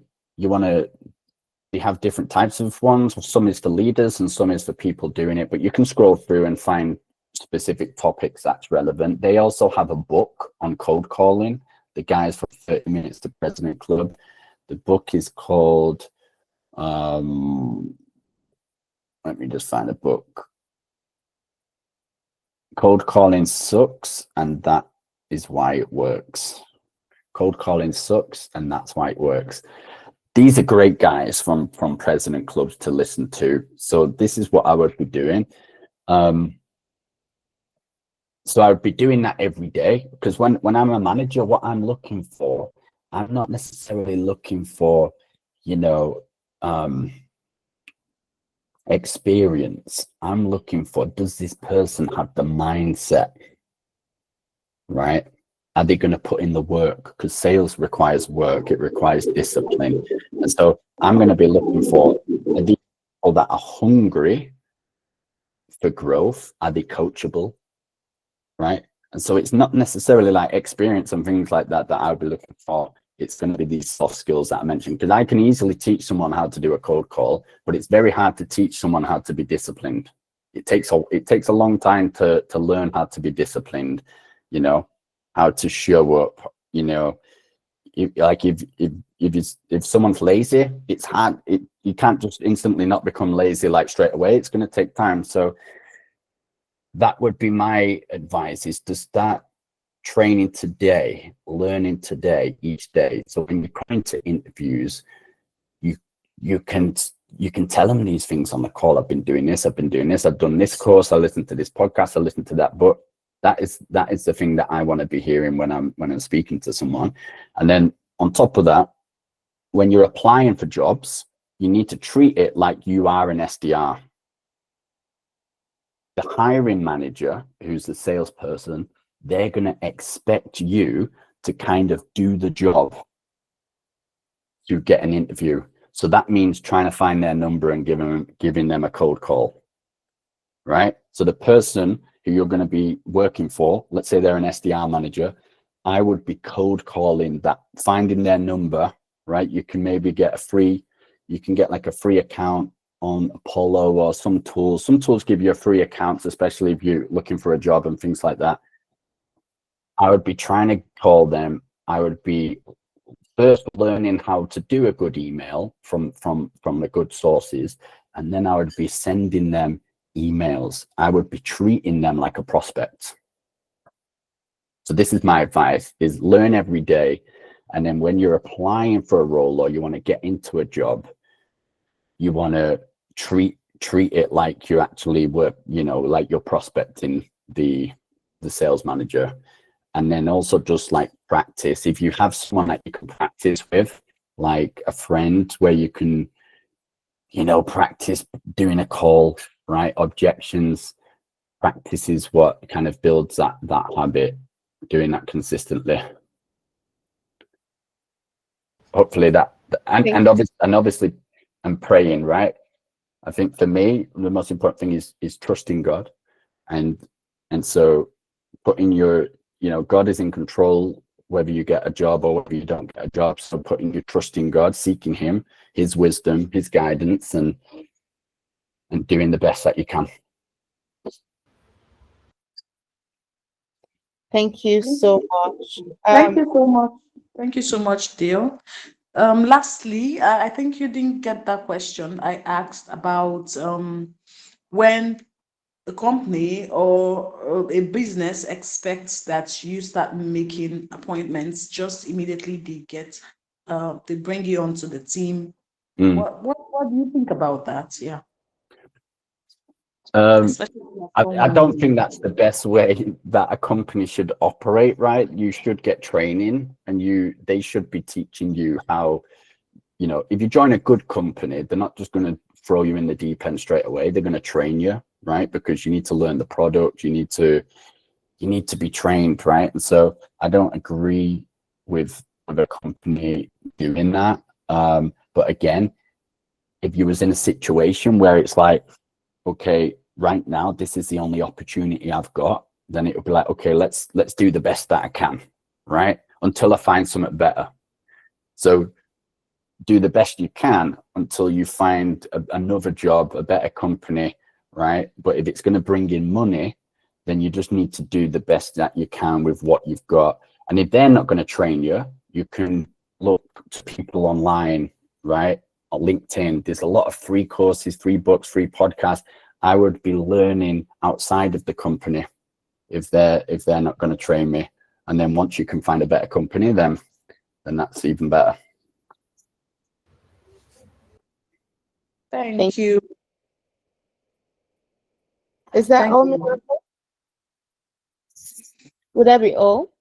have different types of ones. Some is for leaders and some is for people doing it, but you can scroll through and find specific topics that's relevant. They also have a book on cold calling, the guys from 30 Minutes to President Club. The book is called, let me just find a book. Cold Calling Sucks, and that is why it works. Cold calling sucks, and that's why it works. These are great guys from President Clubs to listen to. So this is what I would be doing. So I would be doing that every day, because when I'm a manager, what I'm looking for, I'm not necessarily looking for, experience. I'm looking for, does this person have the mindset, right? Are they going to put in the work? Because sales requires work, it requires discipline. And so I'm going to be looking for, are these people that are hungry for growth? Are they coachable, right? And so it's not necessarily like experience and things like that I would be looking for. It's going to be these soft skills that I mentioned, because I can easily teach someone how to do a cold call, but it's very hard to teach someone how to be disciplined. It takes a long time to learn how to be disciplined, how to show up. You know, if someone's lazy, it's hard. You can't just instantly not become lazy like straight away. It's going to take time. So that would be my advice, is to start training today, learning today, each day. So when you're going to interviews, you can tell them these things on the call. I've been doing this, I've done this course, I listened to this podcast, I listened to that book. That is the thing that I want to be hearing when I'm speaking to someone. And then on top of that, when you're applying for jobs, you need to treat it like you are an SDR. The hiring manager, who's the salesperson, they're going to expect you to kind of do the job to get an interview. So that means trying to find their number and giving them a cold call, right? So the person who you're going to be working for, let's say they're an SDR manager, I would be cold calling that, finding their number, right? You can maybe get like a free account on Apollo or some tools. Some tools give you a free account, especially if you're looking for a job and things like that. I would be trying to call them. I would be first learning how to do a good email from the good sources, and then I would be sending them emails. I would be treating them like a prospect. So this is my advice, is learn every day. And then when you're applying for a role or you want to get into a job, you want to treat it like you actually work, you know, like you're prospecting the sales manager. And then also just like practice. If you have someone that you can practice with, like a friend where you can, you know, practice doing a call, right? Objections. Practice is what kind of builds that habit, doing that consistently. Hopefully and obviously I'm praying, right? I think for me, the most important thing is trusting God. And so putting your, you know, God is in control whether you get a job or whether you don't get a job. So putting your trust in God, seeking him, his wisdom, his guidance, and doing the best that you can. Thank you so much. Thank you so much. Thank you so much, Dale. Lastly, I think you didn't get that question I asked about when a company or a business expects that you start making appointments just immediately they bring you onto the team. What do you think about that? Yeah. I don't think that's the best way that a company should operate, right? You should get training, and they should be teaching you how, you know, if you join a good company, they're not just going to throw you in the deep end straight away. They're going to train you, right? Because you need to learn the product. You need to be trained, right? And so I don't agree with a company doing that. But again, if you was in a situation where it's like, okay, right now this is the only opportunity I've got, then it would be like, okay, let's do the best that I can, right? Until I find something better. So do the best you can until you find another job, a better company, right? But if it's going to bring in money, then you just need to do the best that you can with what you've got. And if they're not going to train you, you can look to people online, right? On LinkedIn, there's a lot of free courses, free books, free podcasts. I would be learning outside of the company if they're not going to train me. And then once you can find a better company, then that's even better. Thank you. Is that Thank all, you. Mr. Paul? Would that be all?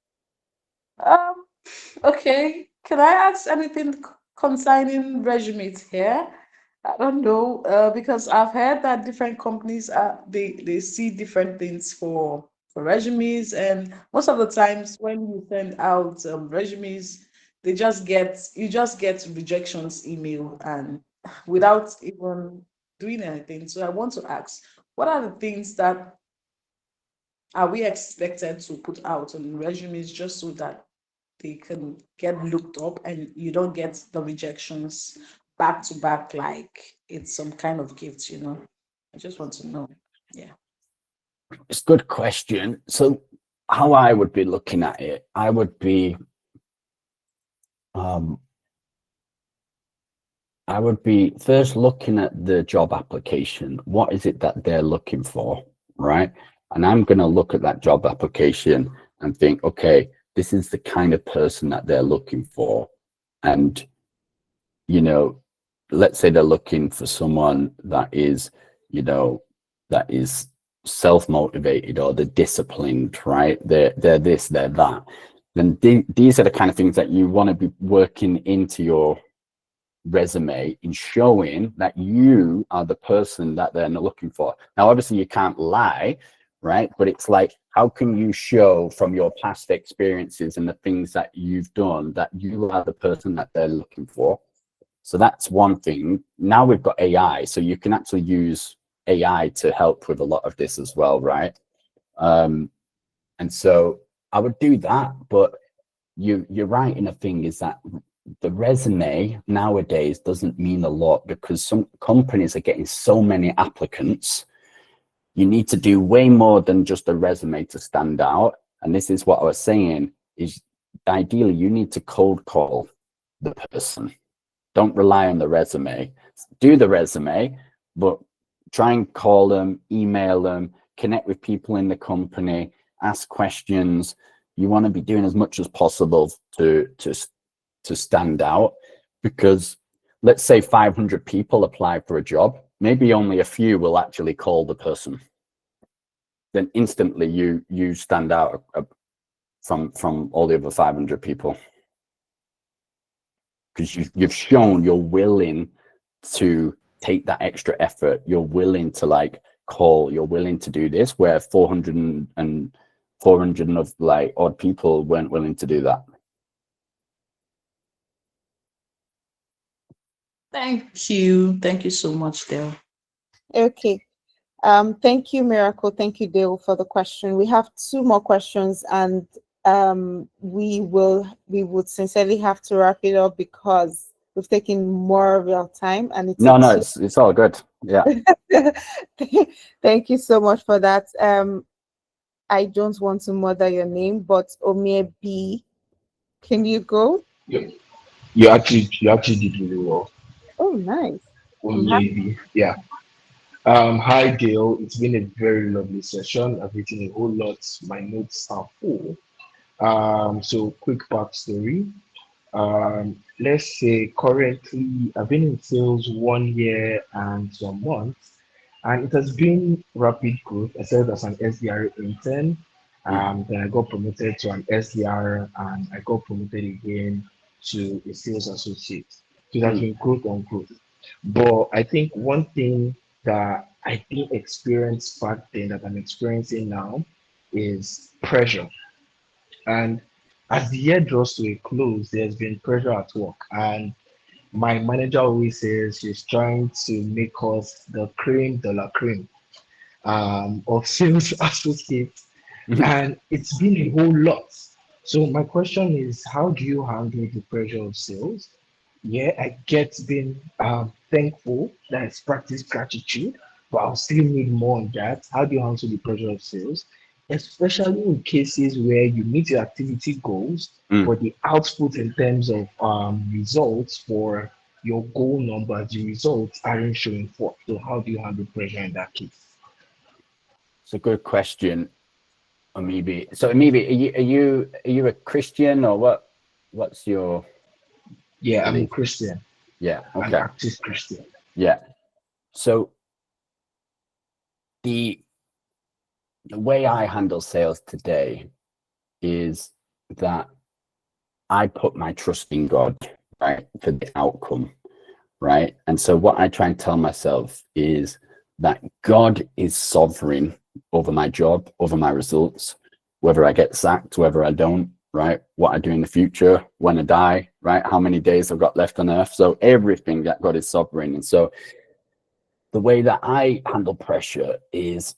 Okay. Can I ask anything concerning resumes here? I don't know, because I've heard that different companies they see different things for resumes, and most of the times when you send out resumes, you just get rejections email and without even doing anything. So I want to ask, what are the things that are we expected to put out on resumes just so that they can get looked up and you don't get the rejections back to back like it's some kind of gift, you know? I just want to know. Yeah. It's a good question. So how I would be looking at it, I would be first looking at the job application. What is it that they're looking for, right? And I'm going to look at that job application and think, okay, this is the kind of person that they're looking for. And, you know, let's say they're looking for someone that is, you know, that is self-motivated, or they're disciplined, right? They're this, they're that. Then these are the kind of things that you want to be working into your resume, in showing that you are the person that they're looking for. Now, obviously you can't lie, right? But it's like, how can you show from your past experiences and the things that you've done that you are the person that they're looking for? So that's one thing. Now we've got AI, so you can actually use AI to help with a lot of this as well, right? And so I would do that. But you're right in a thing, is that the resume nowadays doesn't mean a lot, because some companies are getting so many applicants. You need to do way more than just a resume to stand out. And this is what I was saying, is ideally you need to cold call the person. Don't rely on the resume. Do the resume, but try and call them, email them, connect with people in the company, ask questions. You want to be doing as much as possible to stand out, because let's say 500 people apply for a job, maybe only a few will actually call the person. Then instantly you stand out from all the other 500 people, because you've shown you're willing to take that extra effort. You're willing to like call, you're willing to do this, where 400 of like odd people weren't willing to do that. Thank you so much, Dale. Okay. Thank you, Miracle. Thank you, Dale, for the question. We have two more questions, and we would sincerely have to wrap it up because we've taken more of your time, and It's all good. Yeah. Thank you so much for that. I don't want to murder your name, but Omie B, can you go? Yeah. You actually did really well. Oh, nice. Maybe. Yeah. Hi Dale. It's been a very lovely session. I've written a whole lot. My notes are full. So quick backstory. Let's say currently I've been in sales 1 year and some months, and it has been rapid growth. I started as an SDR intern, then I got promoted to an SDR, and I got promoted again to a sales associate. So it has been growth on growth. But I think one thing that I didn't experience back then that I'm experiencing now is pressure. And as the year draws to a close, there's been pressure at work. And my manager always says she's trying to make us the cream de la cream of sales associates. And it's been a whole lot. So my question is, how do you handle the pressure of sales? Yeah, I get being thankful that it's practice gratitude, but I'll still need more on that. How do you handle the pressure of sales, especially in cases where you meet your activity goals, but the output in terms of results for your goal numbers, the results aren't showing forth. So how do you handle pressure in that case? It's a good question, Amibi. So Amibi, are you a Christian, or what? What's your? Yeah, I'm a Christian. Yeah. Okay. An active Christian. Yeah. So the way I handle sales today is that I put my trust in God, right, for the outcome, right? And so what I try and tell myself is that God is sovereign over my job, over my results, whether I get sacked, whether I don't, right? What I do in the future, when I die, right? How many days I've got left on earth. So everything, that God is sovereign. And so the way that I handle pressure is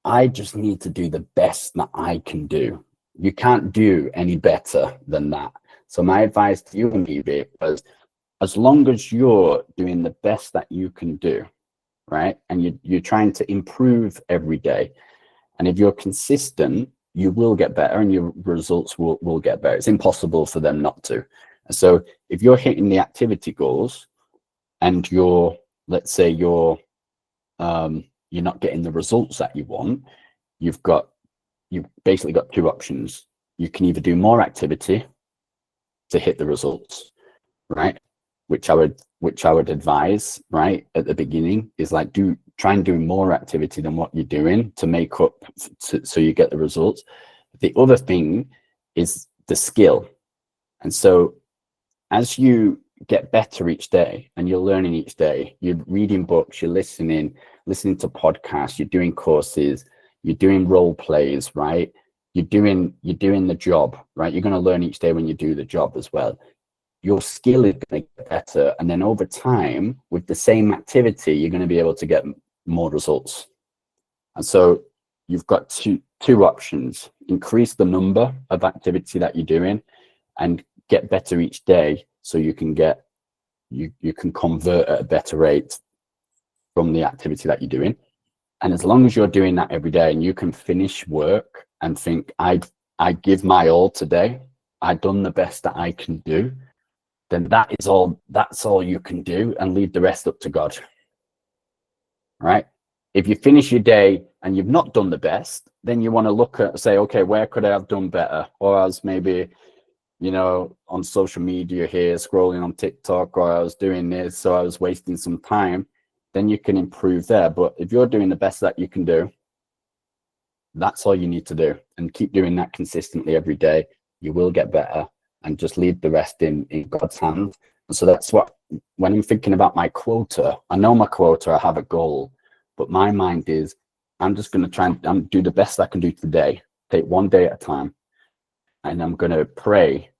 I just need to do the best that I can do. You can't do any better than that. So my advice to you, Amibi, is as long as you're doing the best that you can do, right? And you're trying to improve every day. And if you're consistent, you will get better and your results will get better. It's impossible for them not to. So if you're hitting the activity goals and let's say you're not getting the results that you want, you've basically got two options. You can either do more activity to hit the results, right? Which I would advise, right, at the beginning, is like try and do more activity than what you're doing to make up so you get the results. The other thing is the skill. And so as you get better each day and you're learning each day, you're reading books, you're listening to podcasts, you're doing courses, you're doing role plays, right? You're doing the job, right? You're going to learn each day when you do the job as well. Your skill is going to get better. And then over time, with the same activity, you're going to be able to get more results. And so you've got two options: increase the number of activity that you're doing and get better each day, so you can convert at a better rate from the activity that you're doing. And as long as you're doing that every day and you can finish work and think, I give my all today, I've done the best that I can do, then that's all you can do, and leave the rest up to God. Right? If you finish your day and you've not done the best, then you want to say, okay, where could I have done better? Or I was maybe, on social media here, scrolling on TikTok, or I was doing this, so I was wasting some time. Then you can improve there. But if you're doing the best that you can do, that's all you need to do, and keep doing that consistently every day. You will get better, and just leave the rest in God's hands. And so that's when I'm thinking about my quota, I know my quota, I have a goal, but my mind is, I'm just going to try and do the best I can do today, take one day at a time. And I'm going to pray,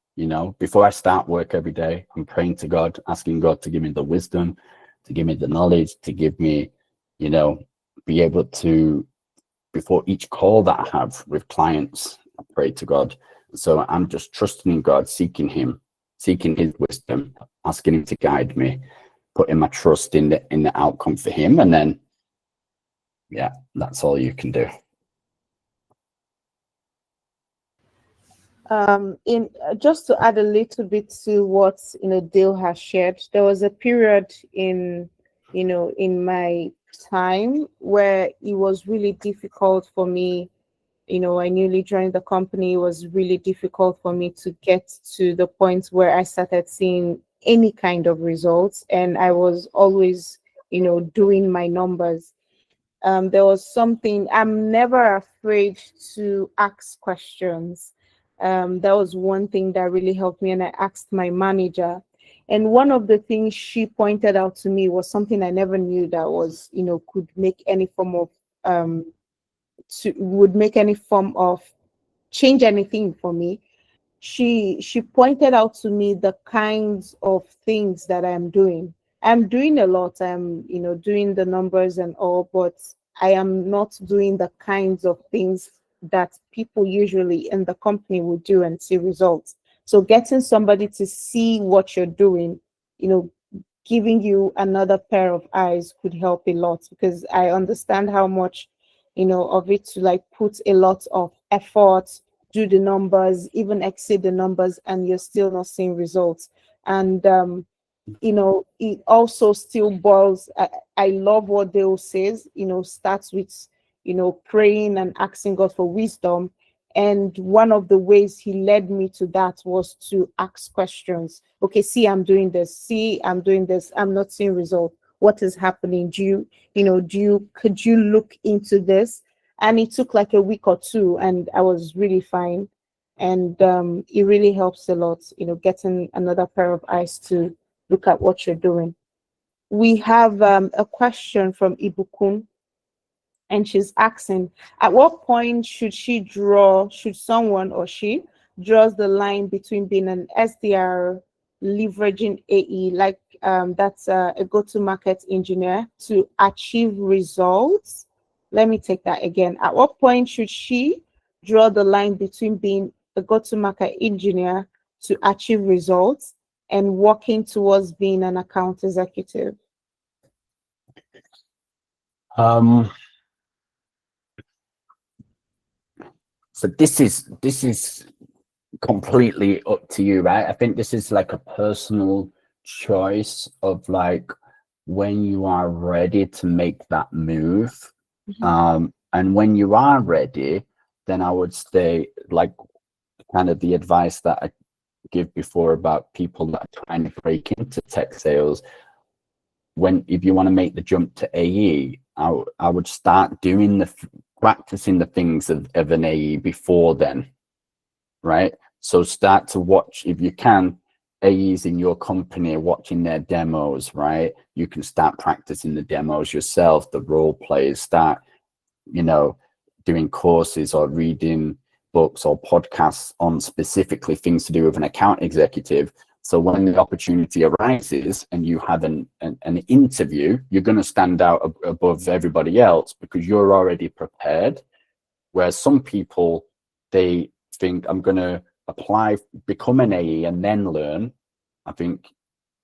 before I start work every day, I'm praying to God, asking God to give me the wisdom, to give me the knowledge, to give me, be able to, before each call that I have with clients, I pray to God. So I'm just trusting in God, seeking his wisdom, asking him to guide me, putting my trust in the outcome for him. And then, yeah, that's all you can do. In just to add a little bit to what Dale has shared, there was a period in my time where it was really difficult for me. I newly joined the company. It was really difficult for me to get to the point where I started seeing any kind of results, and I was always doing my numbers. There was something, I'm never afraid to ask questions. That was one thing that really helped me, and I asked my manager. And one of the things she pointed out to me was something I never knew that was, could make any form of change anything for me. She pointed out to me the kinds of things that I'm doing. I'm doing a lot. I'm doing the numbers and all, but I am not doing the kinds of things that people usually in the company would do and see results. So getting somebody to see what you're doing, giving you another pair of eyes could help a lot, because I understand how much of it to like put a lot of effort, do the numbers, even exceed the numbers, and you're still not seeing results. And it also still boils. I love what Dale says, starts with praying and asking God for wisdom. And one of the ways he led me to that was to ask questions. Okay, see, I'm doing this. See, I'm doing this. I'm not seeing results. What is happening? Could you look into this? And it took like a week or two, and I was really fine. And it really helps a lot, getting another pair of eyes to look at what you're doing. We have a question from Ibukun, and she's asking, at what point should someone or she draws the line between being an SDR, leveraging AE, like that's a go-to-market engineer, to achieve results? Let me take that again. At what point should she draw the line between being a go-to-market engineer to achieve results and working towards being an account executive? So this is completely up to you, right? I think this is like a personal choice of like when you are ready to make that move. And when you are ready, then I would say like kind of the advice that I give before about people that are trying to break into tech sales. When if you want to make the jump to AE, I would start doing practicing the things of an AE before then, right? So start to watch, if you can, AEs in your company, watching their demos, right? You can start practicing the demos yourself, the role plays, start, you know, doing courses or reading books or podcasts on specifically things to do with an account executive. So when the opportunity arises and you have an interview, you're going to stand out above everybody else because you're already prepared. Whereas some people, they think I'm going to apply, become an AE and then learn. I think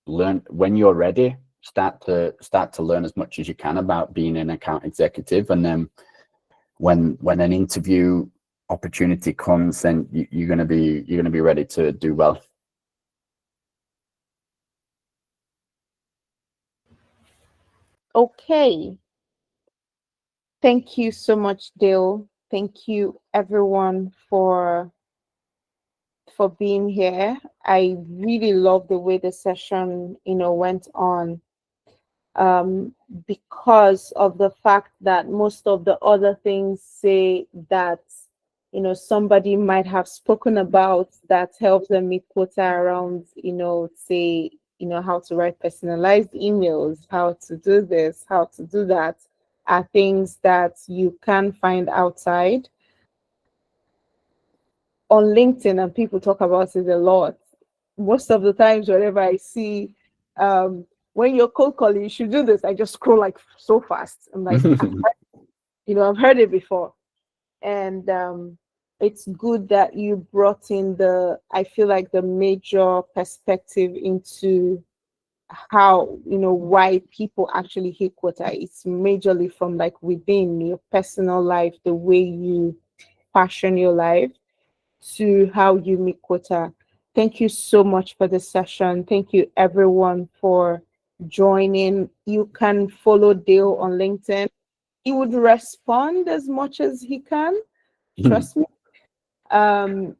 learn when you're ready, start to learn as much as you can about being an account executive, and then when an interview opportunity comes, then you're going to be ready to do well. Okay. Thank you so much, Dale. Thank you everyone for being here. I really love the way the session, went on, because of the fact that most of the other things say that, somebody might have spoken about that helps them meet quota around, say, how to write personalized emails, how to do this, how to do that, are things that you can find outside on LinkedIn, and people talk about it a lot. Most of the times, whenever I see, when you're cold calling, you should do this, I just scroll like so fast. I'm like, I've heard it before. And it's good that you brought in I feel like the major perspective into how, why people actually hit quota. It's majorly from like within your personal life, the way you fashion your life to how you meet quota. Thank you so much for the session. Thank you everyone for joining. You can follow Dale on LinkedIn. He would respond as much as he can. Trust me. And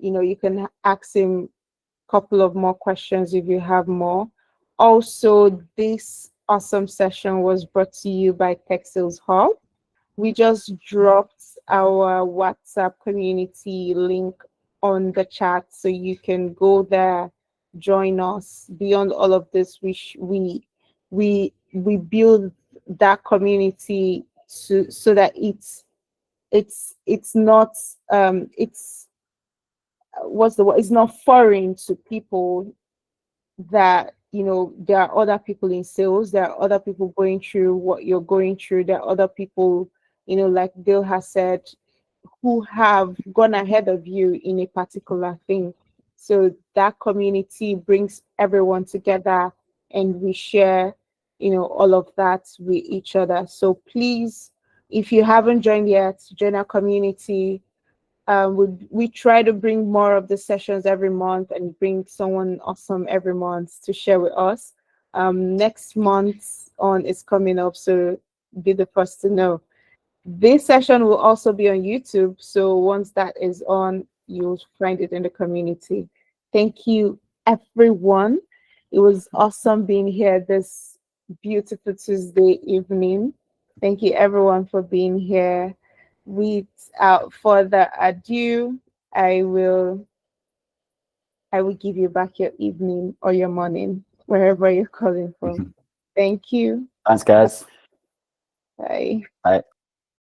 you can ask him a couple of more questions if you have more. Also, this awesome session was brought to you by Tech Sales Hub. We just dropped our WhatsApp community link on the chat, so you can go there, join us. Beyond all of this, we build that community so that it's not it's what's the word? It's not foreign to people that there are other people in sales, there are other people going through what you're going through, there are other people, like Dale has said, who have gone ahead of you in a particular thing. So that community brings everyone together, and we share all of that with each other. So please, if you haven't joined yet, join our community. We try to bring more of the sessions every month and bring someone awesome every month to share with us. Next month on is coming up, so be the first to know. This session will also be on YouTube, so once that is on, you'll find it in the community. Thank you, everyone. It was awesome being here this beautiful Tuesday evening. Thank you, everyone, for being here. Without further ado, I will give you back your evening or your morning, wherever you're calling from. Thank you. Thanks, guys. Bye. Bye.